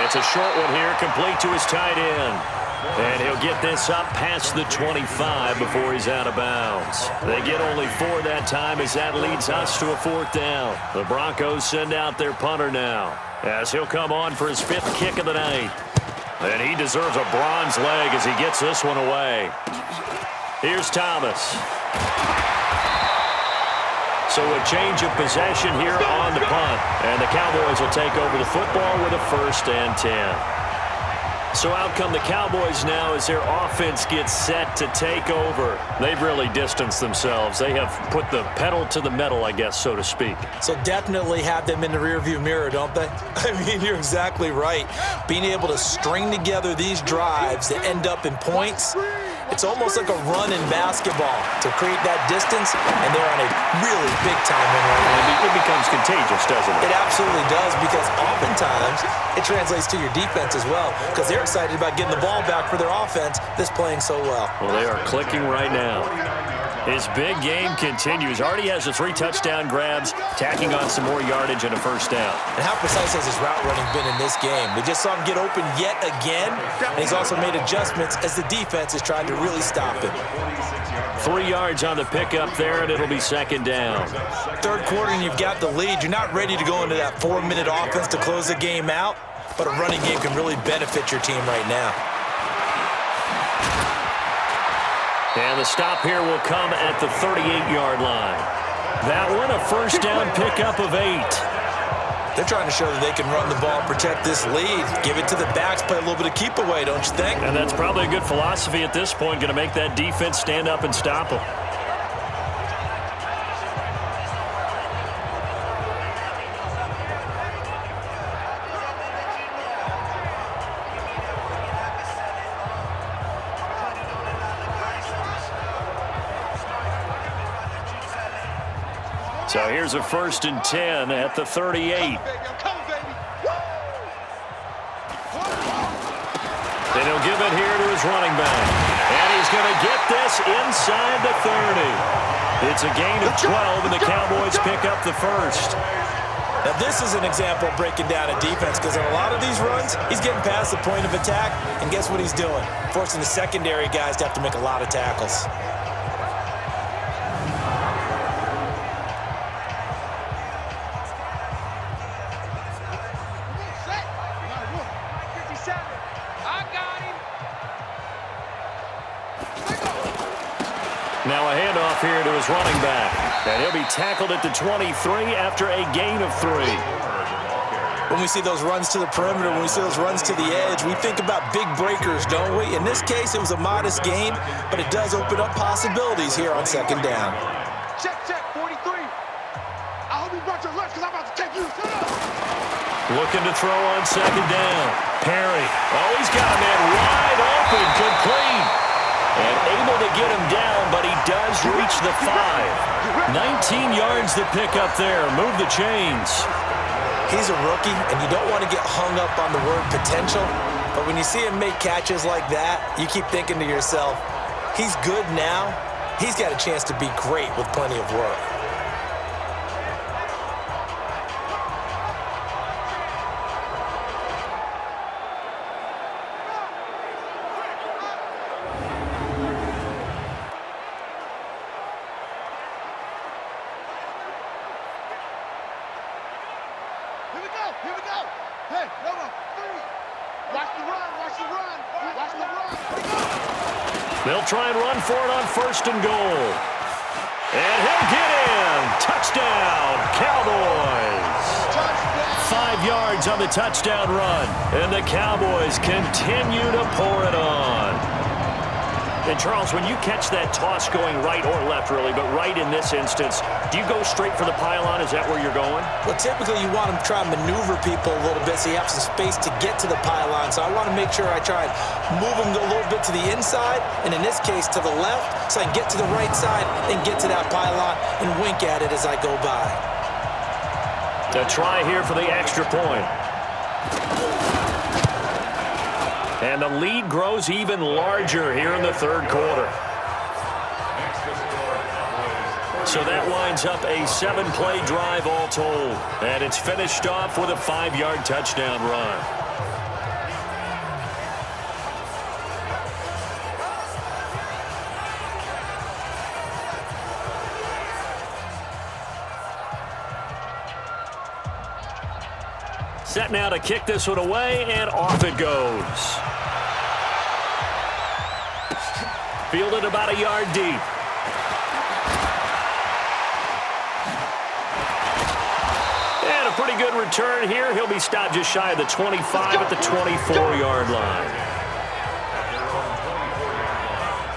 It's a short one here, complete to his tight end. And he'll get this up past the 25 before he's out of bounds. They get only 4 that time as that leads us to a 4th down. The Broncos send out their punter now as he'll come on for his 5th kick of the night. And he deserves a bronze leg as he gets this one away. Here's Thomas. So a change of possession here on the punt. And the Cowboys will take over the football with a 1st and 10. So out come the Cowboys now as their offense gets set to take over. They've really distanced themselves. They have put the pedal to the metal, I guess, so to speak. So definitely have them in the rearview mirror, don't they? I mean, you're exactly right. Being able to string together these drives that end up in points, it's almost like a run in basketball to create that distance, and they're on a really big-time win right now. It becomes contagious, doesn't it? It absolutely does, because oftentimes it translates to your defense as well, because they're excited about getting the ball back for their offense that's playing so well. Well, they are clicking right now. His big game continues. Already has the 3 touchdown grabs, tacking on some more yardage and a first down. And how precise has his route running been in this game? We just saw him get open yet again, and he's also made adjustments as the defense has tried to really stop him. 3 yards on the pickup there, and it'll be second down. Third quarter, and you've got the lead. You're not ready to go into that 4-minute offense to close the game out, but a running game can really benefit your team right now. And the stop here will come at the 38-yard line. That one, a first down pickup of 8. They're trying to show that they can run the ball, protect this lead, give it to the backs, play a little bit of keep away, don't you think? And that's probably a good philosophy at this point, going to make that defense stand up and stop them. So here's a 1st and 10 at the 38. And he'll give it here to his running back. And he's going to get this inside the 30. It's a gain of 12, and the Cowboys pick up the first. Now this is an example of breaking down a defense, because in a lot of these runs, he's getting past the point of attack, and guess what he's doing? Forcing the secondary guys to have to make a lot of tackles. Now a handoff here to his running back. And he'll be tackled at the 23 after a gain of 3. When we see those runs to the perimeter, when we see those runs to the edge, we think about big breakers, don't we? In this case, it was a modest gain, but it does open up possibilities here on second down. Check, 43. I hope you brought your lunch, because I'm about to take you. Looking to throw on second down. Perry. Oh, he's got a man wide open, complete. And able to get him down, but he does reach the 5. 19 yards to pick up there. Move the chains. He's a rookie, and you don't want to get hung up on the word potential, but when you see him make catches like that, you keep thinking to yourself, he's good now. He's got a chance to be great with plenty of work. Here we go. Hey, number 3. Watch the run. They'll try and run for it on 1st and goal. And he'll get in. Touchdown, Cowboys. 5 yards on the touchdown run. And the Cowboys continue to pour it on. And, Charles, when you catch that toss going right or left, really, but right in this instance, do you go straight for the pylon? Is that where you're going? Well, typically you want to try and maneuver people a little bit so you have some space to get to the pylon. So I want to make sure I try and move them a little bit to the inside, and in this case to the left, so I can get to the right side and get to that pylon and wink at it as I go by. A try here for the extra point. And the lead grows even larger here in the 3rd quarter. So that winds up a 7-play drive all told. And it's finished off with a 5-yard touchdown run. Set now to kick this one away, and off it goes. Fielded about a yard deep. And a pretty good return here. He'll be stopped just shy of the 25 at the 24-yard line.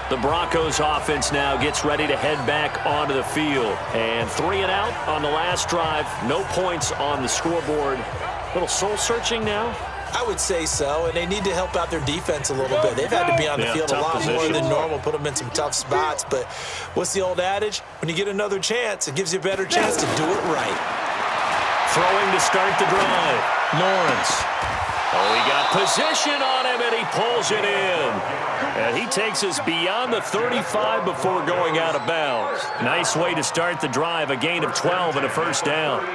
The Broncos offense now gets ready to head back onto the field. And 3 and out on the last drive. No points on the scoreboard. A little soul-searching now. I would say so, and they need to help out their defense a little bit. They've had to be on the field a lot more than normal, put them in some tough spots. But what's the old adage? When you get another chance, it gives you a better chance to do it right. Throwing to start the drive. Lawrence. Oh, he got position on him, and he pulls it in. And he takes us beyond the 35 before going out of bounds. Nice way to start the drive, a gain of 12 and a first down.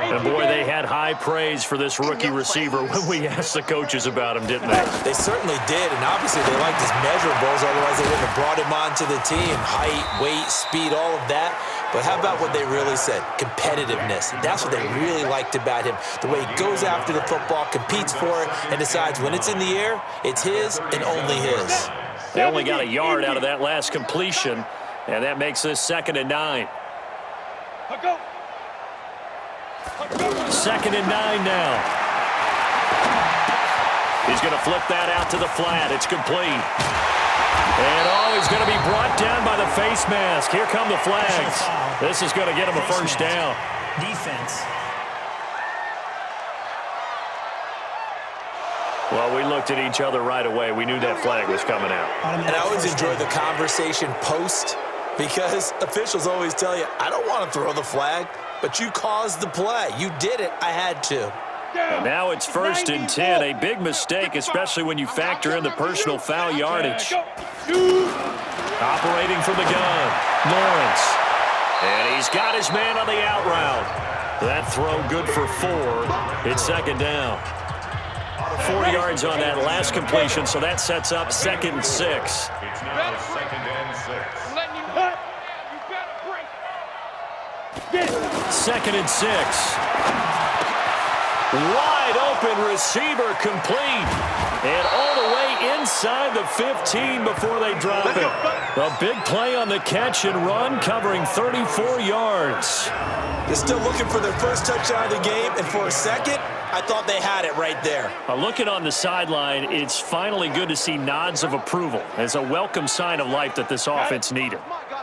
And, boy, they had high praise for this rookie receiver when we asked the coaches about him, didn't they? They certainly did, and obviously they liked his measurables, otherwise they wouldn't have brought him onto the team. Height, weight, speed, all of that. But how about what they really said? Competitiveness. That's what they really liked about him. The way he goes after the football, competes for it, and decides when it's in the air, it's his and only his. They only got a yard out of that last completion, and that makes this 2nd and 9. 2nd and 9 now. He's going to flip that out to the flat. It's complete. And, oh, he's going to be brought down by the face mask. Here come the flags. This is going to get him a first down. Defense. Well, we looked at each other right away. We knew that flag was coming out. And I always enjoy the conversation post because officials always tell you, I don't want to throw the flag, but you caused the play. You did it. I had to. And now it's 1st and 10. A big mistake, especially when you factor in the personal foul yardage. Operating from the gun, Lawrence. And he's got his man on the out route. That throw good for 4. It's 2nd down. 4 yards on that last completion, so that sets up 2nd and 6. It's now 2nd and 6. 2nd and 6. Wide open receiver complete. And all the way inside the 15 before they drop it. A big play on the catch and run, covering 34 yards. They're still looking for their first touchdown of the game, and for a second, I thought they had it right there. Looking on the sideline, it's finally good to see nods of approval. It's a welcome sign of life that this offense needed.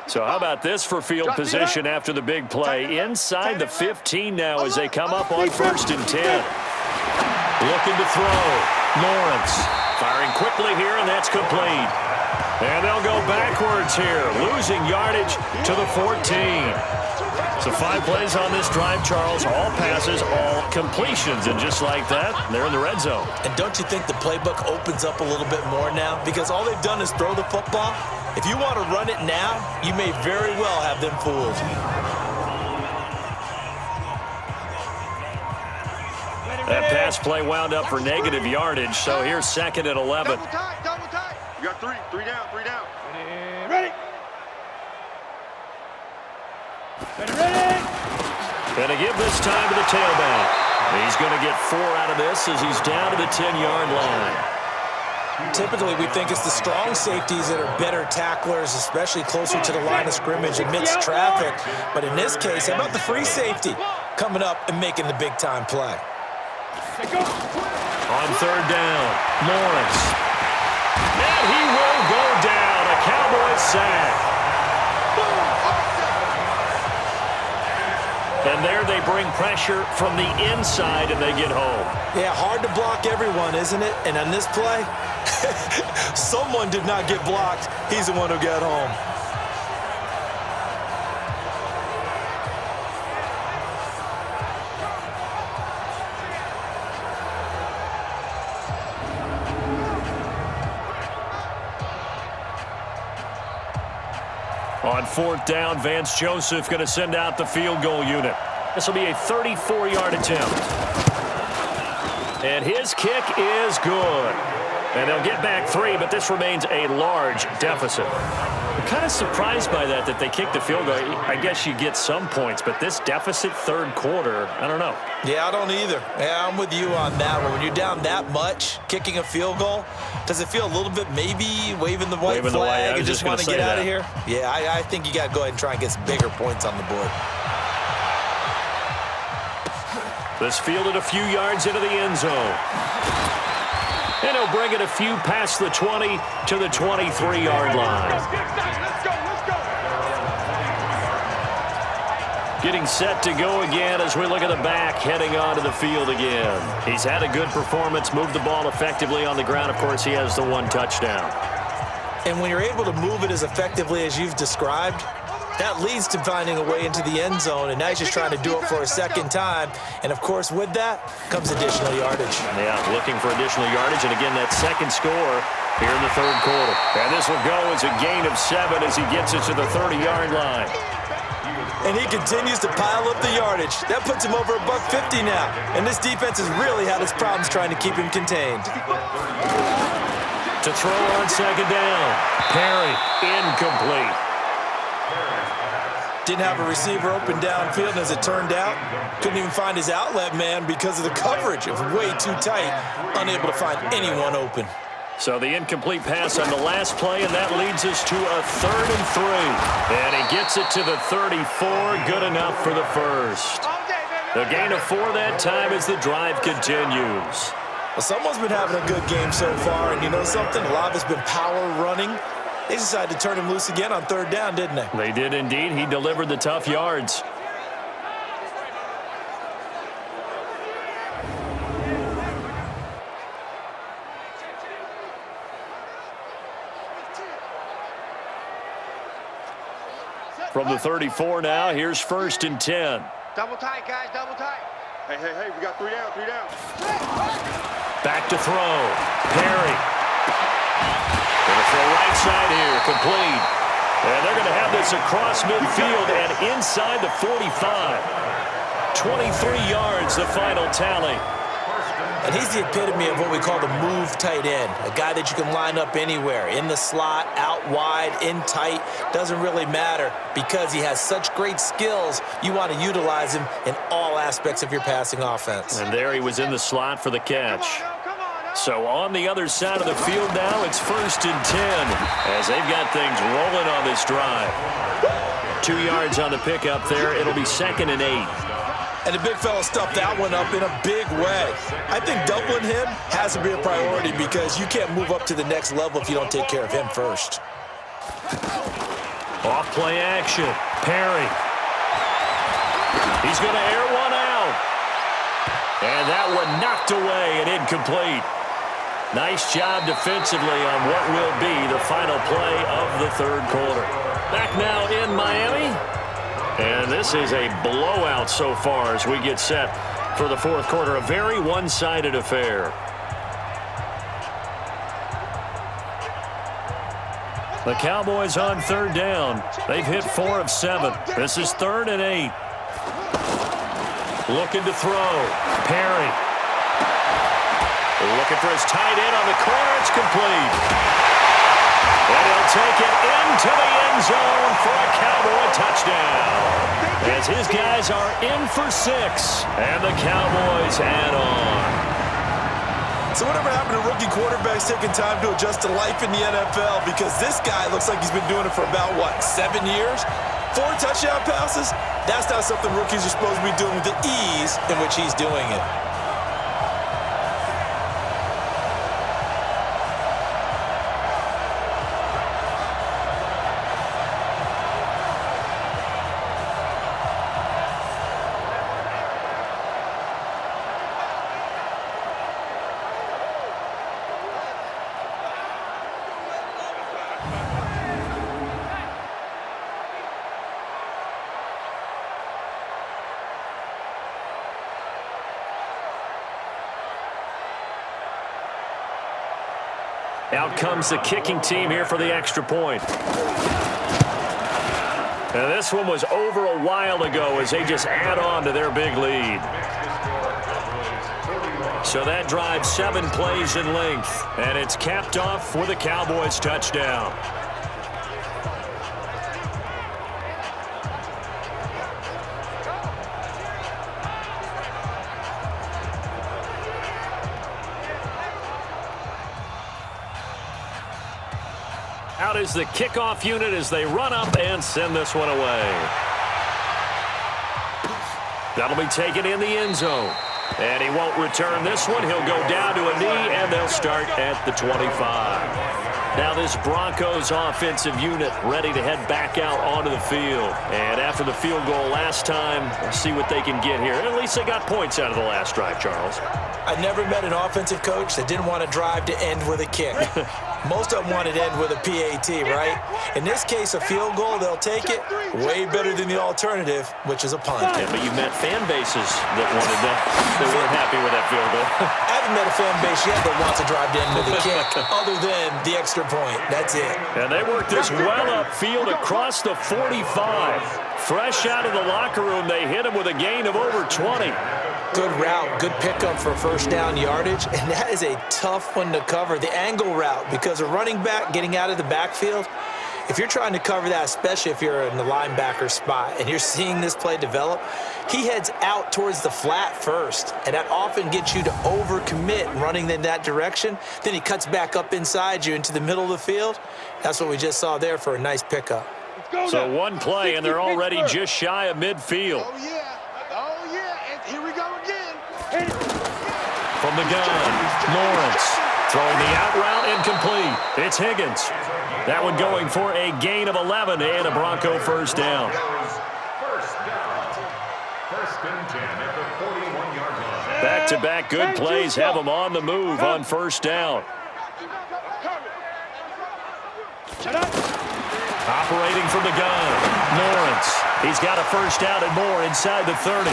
So how about this for field position after the big play? Inside the 15 now as they come up on 1st and 10. Looking to throw. Lawrence firing quickly here, and that's complete. And they'll go backwards here, losing yardage to the 14. So 5 plays on this drive, Charles. All passes, all completions. And just like that, they're in the red zone. And don't you think the playbook opens up a little bit more now? Because all they've done is throw the football. If you want to run it now, you may very well have them fooled. That pass play wound up for negative yardage. So here's 2nd and 11. Double tight, double tight. You got 3 down, 3 down. Ready. Going to give this time to the tailback. He's going to get 4 out of this as he's down to the 10-yard line. Typically, we think it's the strong safeties that are better tacklers, especially closer to the line of scrimmage amidst traffic. But in this case, how about the free safety coming up and making the big-time play? On 3rd down, Lawrence. And he will go down. A Cowboys sack. And there they bring pressure from the inside, and they get home. Yeah, hard to block everyone, isn't it? And on this play, someone did not get blocked. He's the one who got home. On 4th down, Vance Joseph going to send out the field goal unit. This will be a 34-yard attempt. And his kick is good. And they'll get back 3, but this remains a large deficit. I'm kind of surprised by that they kicked the field goal. I guess you get some points, but this deficit 3rd quarter, I don't know. Yeah, I don't either. Yeah, I'm with you on that one. When you're down that much, kicking a field goal, does it feel a little bit maybe waving the white flag and just want to get out of here? Yeah, I think you got to go ahead and try and get some bigger points on the board. This fielded a few yards into the end zone. And he'll bring it a few past the 20 to the 23-yard line. Let's go. Getting set to go again as we look at the back heading onto the field again. He's had a good performance, moved the ball effectively on the ground. Of course, he has the 1 touchdown. And when you're able to move it as effectively as you've described, That leads to finding a way into the end zone, and now he's just trying to do it for a second time. And, of course, with that comes additional yardage. Yeah, looking for additional yardage, and again, that second score here in the third quarter. And this will go as a gain of 7 as he gets it to the 30-yard line. And he continues to pile up the yardage. That puts him over $150 now. And this defense has really had its problems trying to keep him contained. To throw on second down. Perry, incomplete. Didn't have a receiver open downfield, and as it turned out, couldn't even find his outlet man because of the coverage. It was way too tight, unable to find anyone open. So the incomplete pass on the last play, and that leads us to a 3rd and 3. And he gets it to the 34, good enough for the first. The gain of 4 that time as the drive continues. Well, someone's been having a good game so far, and you know something? A lot of it's been power running. They decided to turn him loose again on 3rd down, didn't they? They did indeed. He delivered the tough yards. From the 34 now, here's 1st and 10. Double tight, guys, double tight. Hey, we got 3 down, 3 down. Back to throw. Perry. Gonna throw right side here, complete. And they're gonna have this across midfield and inside the 45. 23 yards, the final tally. And he's the epitome of what we call the move tight end, a guy that you can line up anywhere, in the slot, out wide, in tight, doesn't really matter because he has such great skills. You want to utilize him in all aspects of your passing offense. And there he was in the slot for the catch. So on the other side of the field now, it's 1st and 10 as they've got things rolling on this drive. 2 yards on the pickup there. It'll be 2nd and 8. And the big fella stuffed that one up in a big way. I think doubling him has to be a priority because you can't move up to the next level if you don't take care of him first. Off play action. Perry. He's going to air one out. And that one knocked away and incomplete. Nice job defensively on what will be the final play of the third quarter. Back now in Miami. And this is a blowout so far as we get set for the fourth quarter. A very one-sided affair. The Cowboys on 3rd down. They've hit 4 of 7. This is 3rd and 8. Looking to throw. Perry. Looking for his tight end on the corner. It's complete. And he'll take it into the end zone for a Cowboy touchdown. As his guys are in for 6. And the Cowboys add on. So whatever happened to rookie quarterbacks taking time to adjust to life in the NFL? Because this guy looks like he's been doing it for about, 7 years? 4 touchdown passes? That's not something rookies are supposed to be doing with the ease in which he's doing it. Out comes the kicking team here for the extra point. And this one was over a while ago as they just add on to their big lead. So that drives 7 plays in length, and it's capped off with a Cowboys touchdown. Out is the kickoff unit as they run up and send this one away. That'll be taken in the end zone. And he won't return this one. He'll go down to a knee, and they'll start at the 25. Now this Broncos offensive unit ready to head back out onto the field. And after the field goal last time, we'll see what they can get here. At least they got points out of the last drive, Charles. I never met an offensive coach that didn't want to drive to end with a kick. Most of them want it end with a PAT, right? In this case, a field goal, they'll take it. Way better than the alternative, which is a punt. Yeah, but you've met fan bases that wanted that. They weren't happy with that field goal. I haven't met a fan base yet that wants to drive in with a kick other than the extra point. That's it. And they worked this well upfield across the 45. Fresh out of the locker room, they hit him with a gain of over 20. Good route, good pickup for first down yardage, and that is a tough one to cover, the angle route, because a running back getting out of the backfield, if you're trying to cover that, especially if you're in the linebacker spot and you're seeing this play develop, he heads out towards the flat first, and that often gets you to overcommit running in that direction. Then he cuts back up inside you into the middle of the field. That's what we just saw there for a nice pickup. So one play, and they're already just shy of midfield. Oh, yeah. Oh, yeah. And here we go again. From the gun, Lawrence throwing the out route incomplete. It's Higgins. That one going for a gain of 11 and a Bronco first down. First down. First and 10 at the 41-yard line. Back-to-back good plays have them on the move on first down. Operating from the gun, Lawrence. He's got a first down and more inside the 30.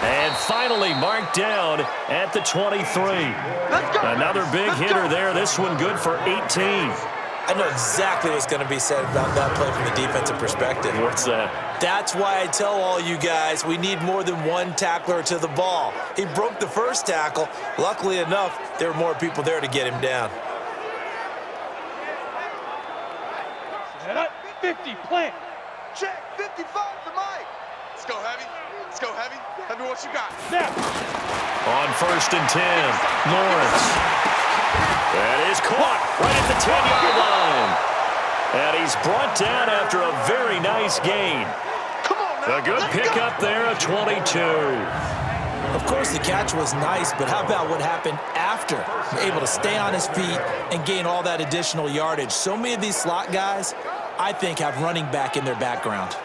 And finally marked down at the 23. Another big hitter there. This one good for 18. I know exactly what's going to be said about that play from the defensive perspective. What's that? That's why I tell all you guys we need more than one tackler to the ball. He broke the first tackle. Luckily enough, there were more people there to get him down. 50, plant. Check, 55 for Mike. Let's go, Heavy. Let's go, Heavy. Heavy, what you got? Now. On first and 10, Lawrence. That is caught right at the 10-yard line. And he's brought down after a very nice gain. Come on, now. A good pickup there, a 22. Of course, the catch was nice, but how about what happened after? Able to stay on his feet and gain all that additional yardage. So many of these slot guys, I think, have running back in their background.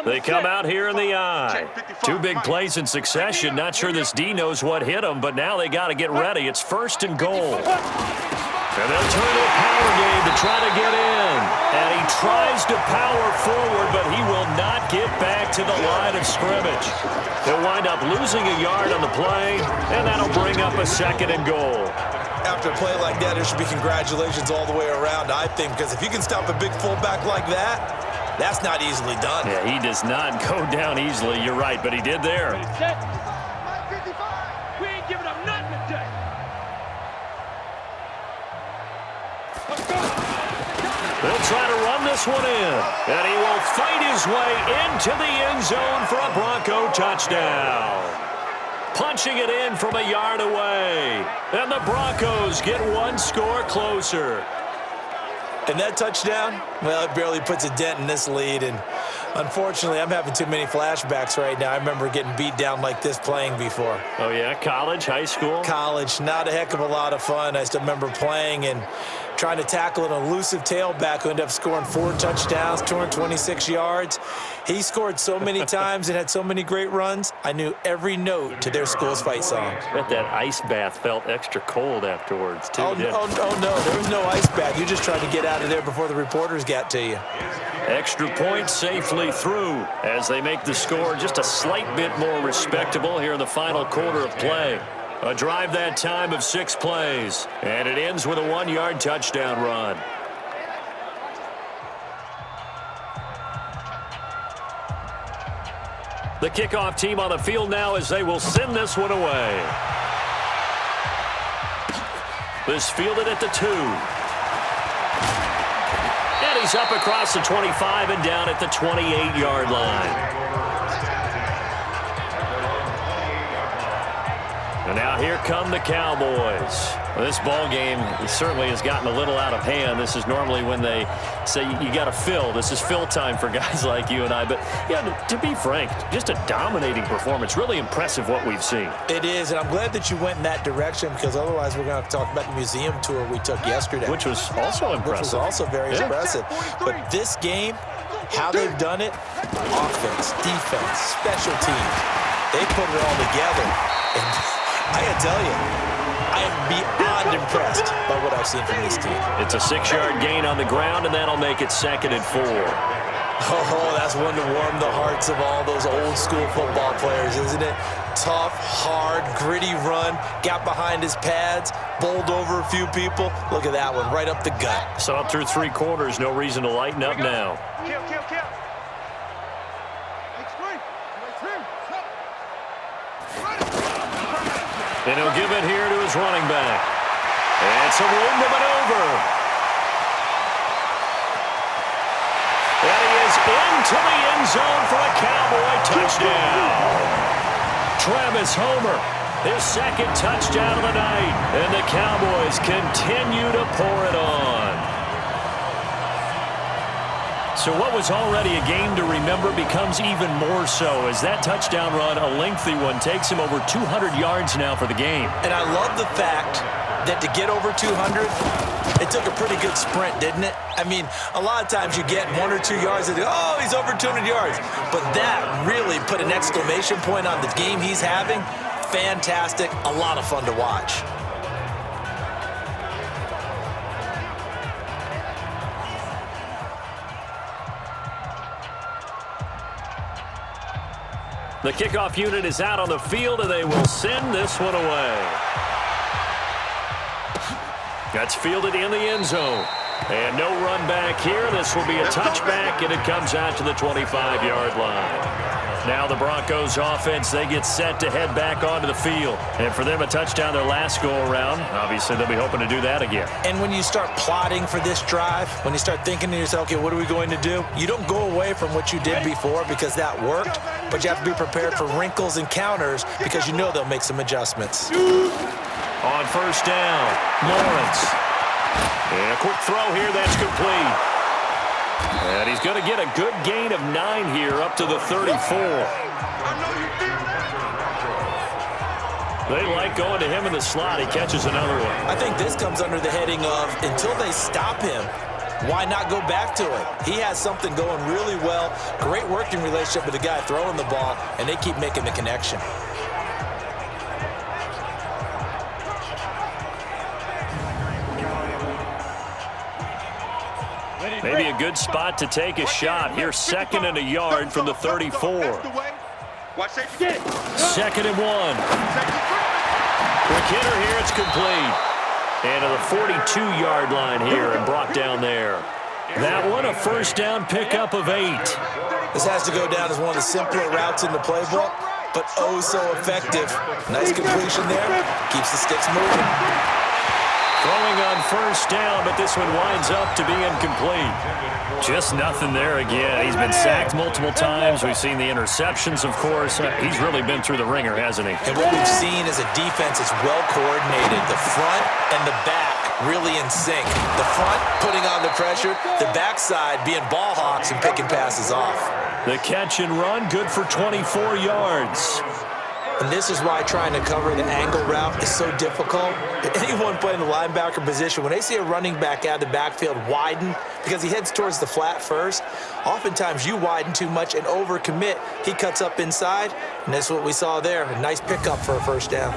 They come out here in the eye. Two big plays in succession. Not sure this D knows what hit them, but now they got to get ready. It's first and goal. And they'll turn to a power game to try to get in. And he tries to power forward, but he will not get back to the line of scrimmage. He'll wind up losing a yard on the play, and that'll bring up a second and goal. After a play like that, there should be congratulations all the way around, I think, because if you can stop a big fullback like that, that's not easily done. Yeah, he does not go down easily. You're right, but he did there. We ain't giving up nothing today. They'll try to run this one in, and he will fight his way into the end zone for a Bronco touchdown. Punching it in from a yard away, and the Broncos get one score closer. And that touchdown, well, it barely puts a dent in this lead. And unfortunately, I'm having too many flashbacks right now. I remember getting beat down like this playing before. Oh, yeah? College, high school? College, not a heck of a lot of fun. I still remember playing and trying to tackle an elusive tailback who ended up scoring 4 touchdowns, 226 yards. He scored so many times and had so many great runs, I knew every note to their school's fight song. I bet that ice bath felt extra cold afterwards, too. Oh, no, there was no ice bath. You just tried to get out of there before the reporters got to you. Extra point safely through as they make the score just a slight bit more respectable here in the final quarter of play. A drive that time of 6 plays, and it ends with a 1-yard touchdown run. The kickoff team on the field now as they will send this one away. This fielded at the 2. And he's up across the 25 and down at the 28-yard line. And now here come the Cowboys. Well, this ball game certainly has gotten a little out of hand. This is normally when they say you got to fill. This is fill time for guys like you and I. But, yeah, to be frank, just a dominating performance. Really impressive what we've seen. It is, and I'm glad that you went in that direction because otherwise we're going to have to talk about the museum tour we took yesterday. Which was also impressive. Which was also very impressive. But this game, how they've done it, offense, defense, special teams, they put it all together. And I got to tell you, I I am beyond impressed by what I've seen from this team. It's a 6-yard gain on the ground, and that'll make it 2nd and 4. Oh, that's one to warm the hearts of all those old-school football players, isn't it? Tough, hard, gritty run, got behind his pads, bowled over a few people. Look at that one, right up the gut. Saw it through 3 quarters, no reason to lighten up now. Kill. And he'll give it here to his running back. And some room to maneuver. And he is into the end zone for a Cowboy touchdown. Travis Homer, his 2nd touchdown of the night. And the Cowboys continue to pour it on. So what was already a game to remember becomes even more so as that touchdown run, a lengthy one, takes him over 200 yards now for the game. And I love the fact that to get over 200, it took a pretty good sprint, didn't it? I mean, a lot of times you get 1 or 2 yards and, oh, he's over 200 yards. But that really put an exclamation point on the game he's having. Fantastic, a lot of fun to watch. The kickoff unit is out on the field, and they will send this one away. That's fielded in the end zone. And no run back here. This will be a touchback, and it comes out to the 25-yard line. Now the Broncos offense, they get set to head back onto the field. And for them, a touchdown their last go-around. Obviously, they'll be hoping to do that again. And when you start plotting for this drive, when you start thinking to yourself, okay, what are we going to do? You don't go away from what you did before because that worked, but you have to be prepared for wrinkles and counters because you know they'll make some adjustments. On 1st down, Lawrence. And a quick throw here, that's complete. And he's going to get a good gain of 9 here up to the 34. They like going to him in the slot. He catches another one. I think this comes under the heading of until they stop him, why not go back to it? He has something going really well. Great working relationship with the guy throwing the ball, and they keep making the connection. Maybe a good spot to take a shot. Here, 2nd and a yard from the 34. 2nd and 1. Quick hitter here, it's complete. And to the 42-yard line here and brought down there. That one, a 1st down pickup of 8. This has to go down as one of the simpler routes in the playbook, but oh so effective. Nice completion there. Keeps the sticks moving. Throwing on 1st down, but this one winds up to be incomplete. Just nothing there again. He's been sacked multiple times. We've seen the interceptions, of course. He's really been through the ringer, hasn't he? And what we've seen is a defense that's well coordinated. The front and the back really in sync. The front putting on the pressure, the backside being ball hawks and picking passes off. The catch and run, good for 24 yards. And this is why trying to cover the angle route is so difficult. Anyone playing the linebacker position, when they see a running back out of the backfield widen, because he heads towards the flat first, oftentimes you widen too much and overcommit. He cuts up inside, and that's what we saw there. A nice pickup for a 1st down.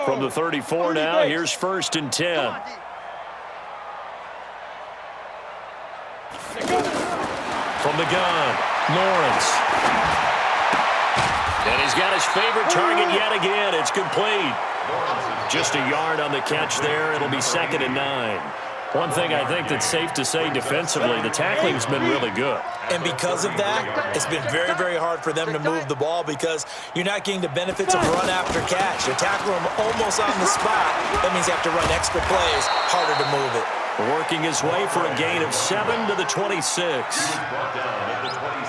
From the 34 now, here's 1st and 10. From the gun, Lawrence. And he's got his favorite target yet again. It's complete. Just a yard on the catch there. It'll be 2nd and 9. One thing I think that's safe to say defensively, the tackling's been really good. And because of that, it's been very, very hard for them to move the ball because you're not getting the benefits of run after catch. You tackle them almost on the spot. That means you have to run extra plays, harder to move it. Working his way for a gain of 7 to the 26.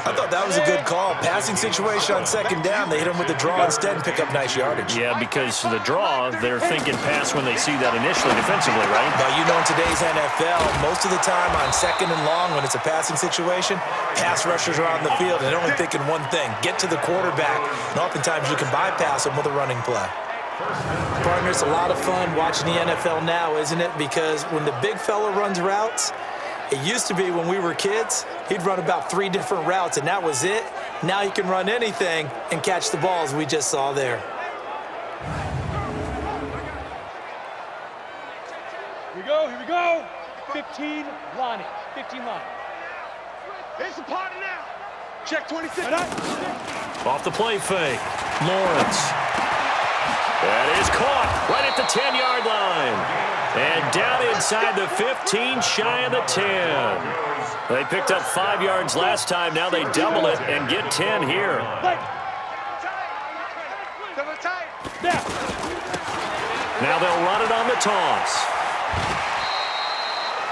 I thought that was a good call. Passing situation on 2nd down. They hit him with the draw instead and pick up nice yardage. Yeah, because the draw, they're thinking pass when they see that initially defensively, right? But you know in today's NFL, most of the time on 2nd and long when it's a passing situation, pass rushers are on the field and they're only thinking one thing, get to the quarterback. And oftentimes you can bypass them with a running play. Partner, it's a lot of fun watching the NFL now, isn't it? Because when the big fella runs routes, it used to be when we were kids, he'd run about 3 different routes, and that was it. Now he can run anything and catch the balls we just saw there. 15 line. 15 line. It's a party now. Check 26. Off the play fake. Lawrence. That is caught right at the 10-yard line. And down inside the 15, shy of the 10. They picked up 5 yards last time. Now they double it and get 10 here. Now they'll run it on the toss.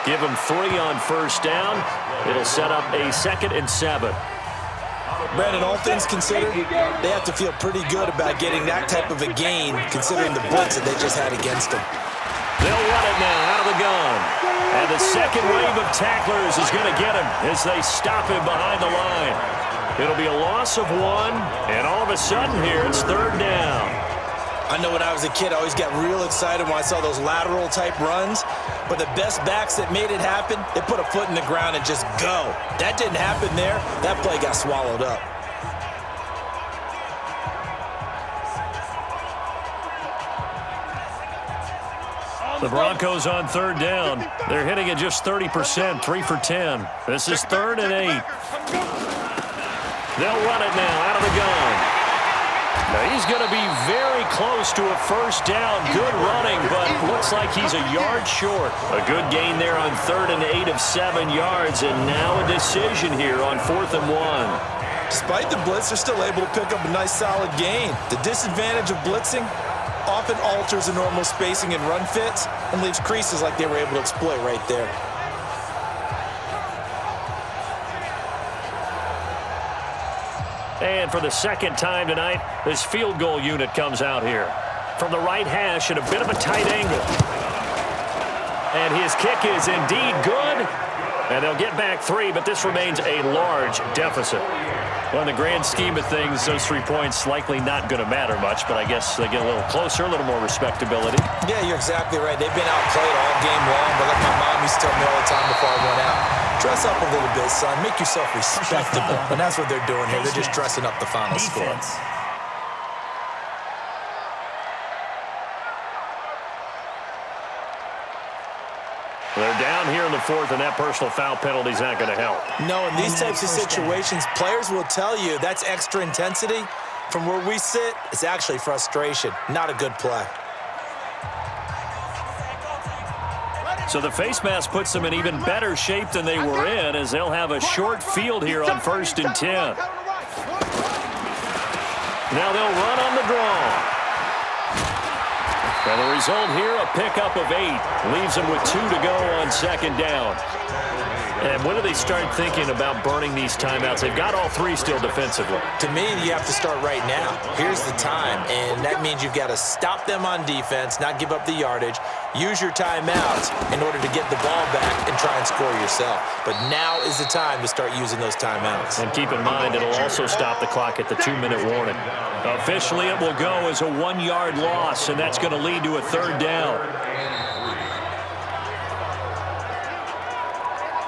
Give them 3 on first down. It'll set up a 2nd and 7. Brandon, all things considered, they have to feel pretty good about getting that type of a gain, considering the blitz that they just had against them. They'll run it now out of the gun. And the second wave of tacklers is going to get him as they stop him behind the line. It'll be a loss of 1, and all of a sudden here it's 3rd down. I know when I was a kid, I always got real excited when I saw those lateral-type runs. But the best backs that made it happen, they put a foot in the ground and just go. That didn't happen there. That play got swallowed up. The Broncos on 3rd down. They're hitting it just 30%, 3 for 10. This is 3rd and 8. They'll run it now out of the gun. Now he's going to be very close to a first down. Good running, but looks like he's a yard short. A good gain there on 3rd and 8 of 7 yards, and now a decision here on 4th and 1. Despite the blitz, they're still able to pick up a nice solid gain. The disadvantage of blitzing often alters the normal spacing and run fits and leaves creases like they were able to exploit right there. And for the 2nd time tonight, this field goal unit comes out here. From the right hash at a bit of a tight angle. And his kick is indeed good. And they'll get back 3, but this remains a large deficit. Well, in the grand scheme of things, those 3 points likely not going to matter much, but I guess they get a little closer, a little more respectability. Yeah, you're exactly right. They've been outplayed all game long, but like my mom used to tell me all the time before I went out, dress up a little bit, son. Make yourself respectable. And that's what they're doing here. They're just dressing up the final score. They're down here in the 4th, and that personal foul penalty is not going to help. No, in these types of situations, players will tell you that's extra intensity. From where we sit, it's actually frustration. Not a good play. So the face mask puts them in even better shape than they were in, as they'll have a short field here on 1st and 10. Now they'll run on the draw. And the result here, a pickup of 8. Leaves them with 2 to go on 2nd down. And when do they start thinking about burning these timeouts? They've got all 3 still defensively. To me, you have to start right now. Here's the time, and that means you've got to stop them on defense, not give up the yardage, use your timeouts in order to get the ball back and try and score yourself. But now is the time to start using those timeouts. And keep in mind, it'll also stop the clock at the 2-minute warning. Officially, it will go as a 1-yard loss, and that's going to lead to a 3rd down.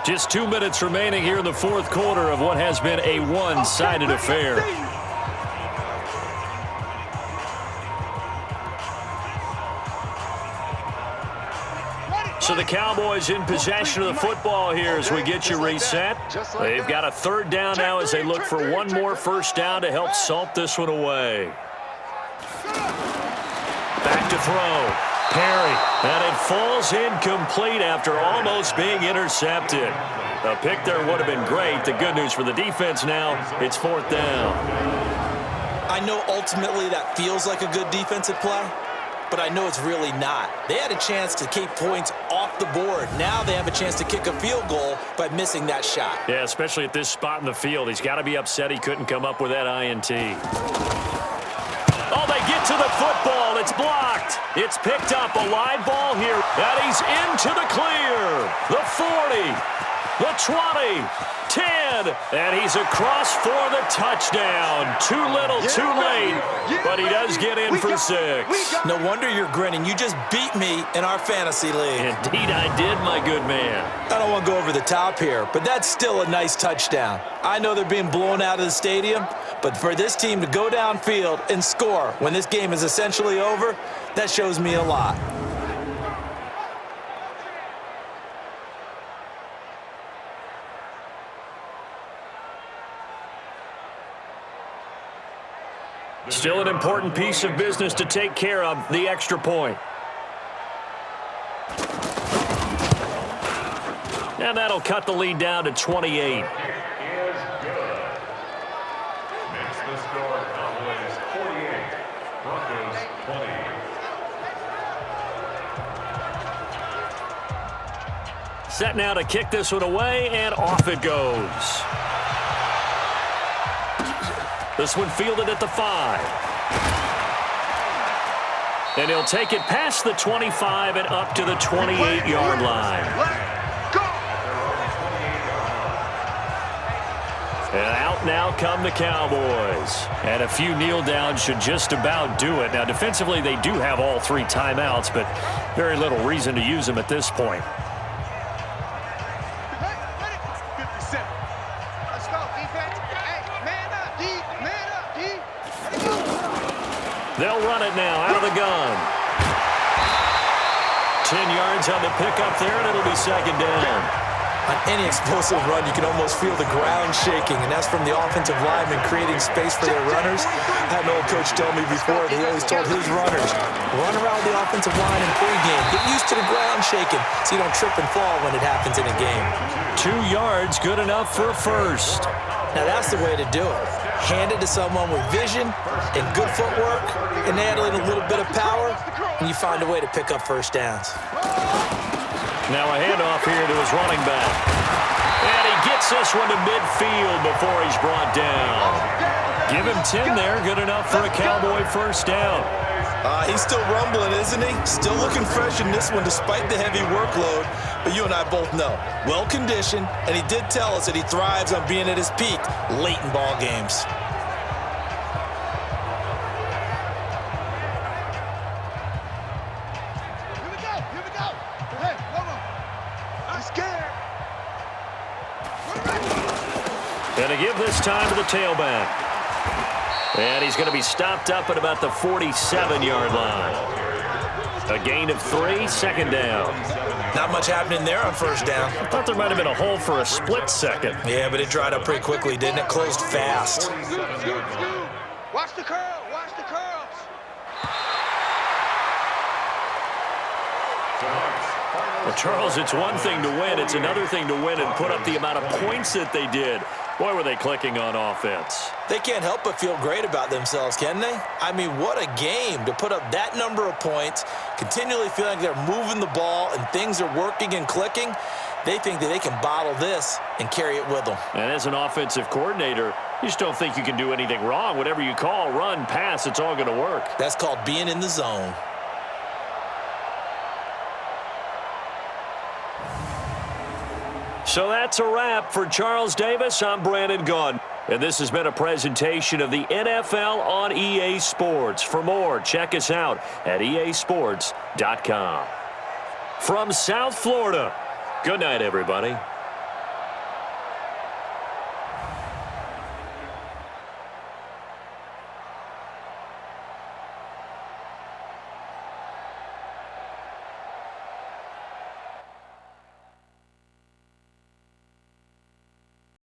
Just 2 minutes remaining here in the 4th quarter of what has been a one-sided affair. So the Cowboys in possession of the football here as we get you reset. They've got a 3rd down now as they look for one more first down to help salt this one away. Back to throw. Perry, and it falls incomplete after almost being intercepted. A pick there would have been great. The good news for the defense now, it's 4th down. I know ultimately that feels like a good defensive play, but I know it's really not. They had a chance to keep points off the board. Now they have a chance to kick a field goal by missing that shot. Yeah, especially at this spot in the field. He's got to be upset he couldn't come up with that INT. Oh, they get to the football. It's blocked. It's picked up. A live ball here. And he's into the clear. The 40. The 20. 10. And he's across for the touchdown. Too little, too late. But he does get in for 6. No wonder you're grinning. You just beat me in our fantasy league. Indeed I did, my good man. I don't want to go over the top here, but that's still a nice touchdown. I know they're being blown out of the stadium, but for this team to go downfield and score when this game is essentially over, that shows me a lot. Still an important piece of business to take care of, the extra point. And that'll cut the lead down to 28. Is good. Makes the score Cowboys 48, Broncos 20. Set now to kick this one away, and off it goes. This one fielded at the 5. And he'll take it past the 25 and up to the 28-yard line. And out now come the Cowboys. And a few kneel downs should just about do it. Now, defensively, they do have all 3 timeouts, but very little reason to use them at this point. They'll run it now out of the gun. 10 yards on the pickup there, and it'll be second down. On any explosive run, you can almost feel the ground shaking, and that's from the offensive linemen creating space for their runners. I had an old coach tell me before that he always told his runners, run around the offensive line in pregame. Get used to the ground shaking so you don't trip and fall when it happens in a game. 2 yards, good enough for a first. Now that's the way to do it. Hand it to someone with vision and good footwork, and add in a little bit of power, and you find a way to pick up first downs. Now a handoff here to his running back. And he gets this one to midfield before he's brought down. Give him 10 there, good enough for a Cowboy first down. He's still rumbling, isn't he? Still looking fresh in this one despite the heavy workload. But you and I both know, well-conditioned, and he did tell us that he thrives on being at his peak late in ball games. And to give this time to the tailback. And he's going to be stopped up at about the 47-yard line. A gain of 3, second down. Not much happening there on first down. I thought there might have been a hole for a split second. Yeah, but it dried up pretty quickly, didn't it? Closed fast. Watch the curl. Watch the curls. Well, Charles, it's one thing to win. It's another thing to win and put up the amount of points that they did. Boy, were they clicking on offense. They can't help but feel great about themselves, can they? I mean, what a game to put up that number of points, continually feeling they're moving the ball and things are working and clicking. They think that they can bottle this and carry it with them. And as an offensive coordinator, you just don't think you can do anything wrong. Whatever you call, run, pass, it's all going to work. That's called being in the zone. So that's a wrap for Charles Davis. I'm Brandon Gunn. And this has been a presentation of the NFL on EA Sports. For more, check us out at easports.com. From South Florida, good night, everybody.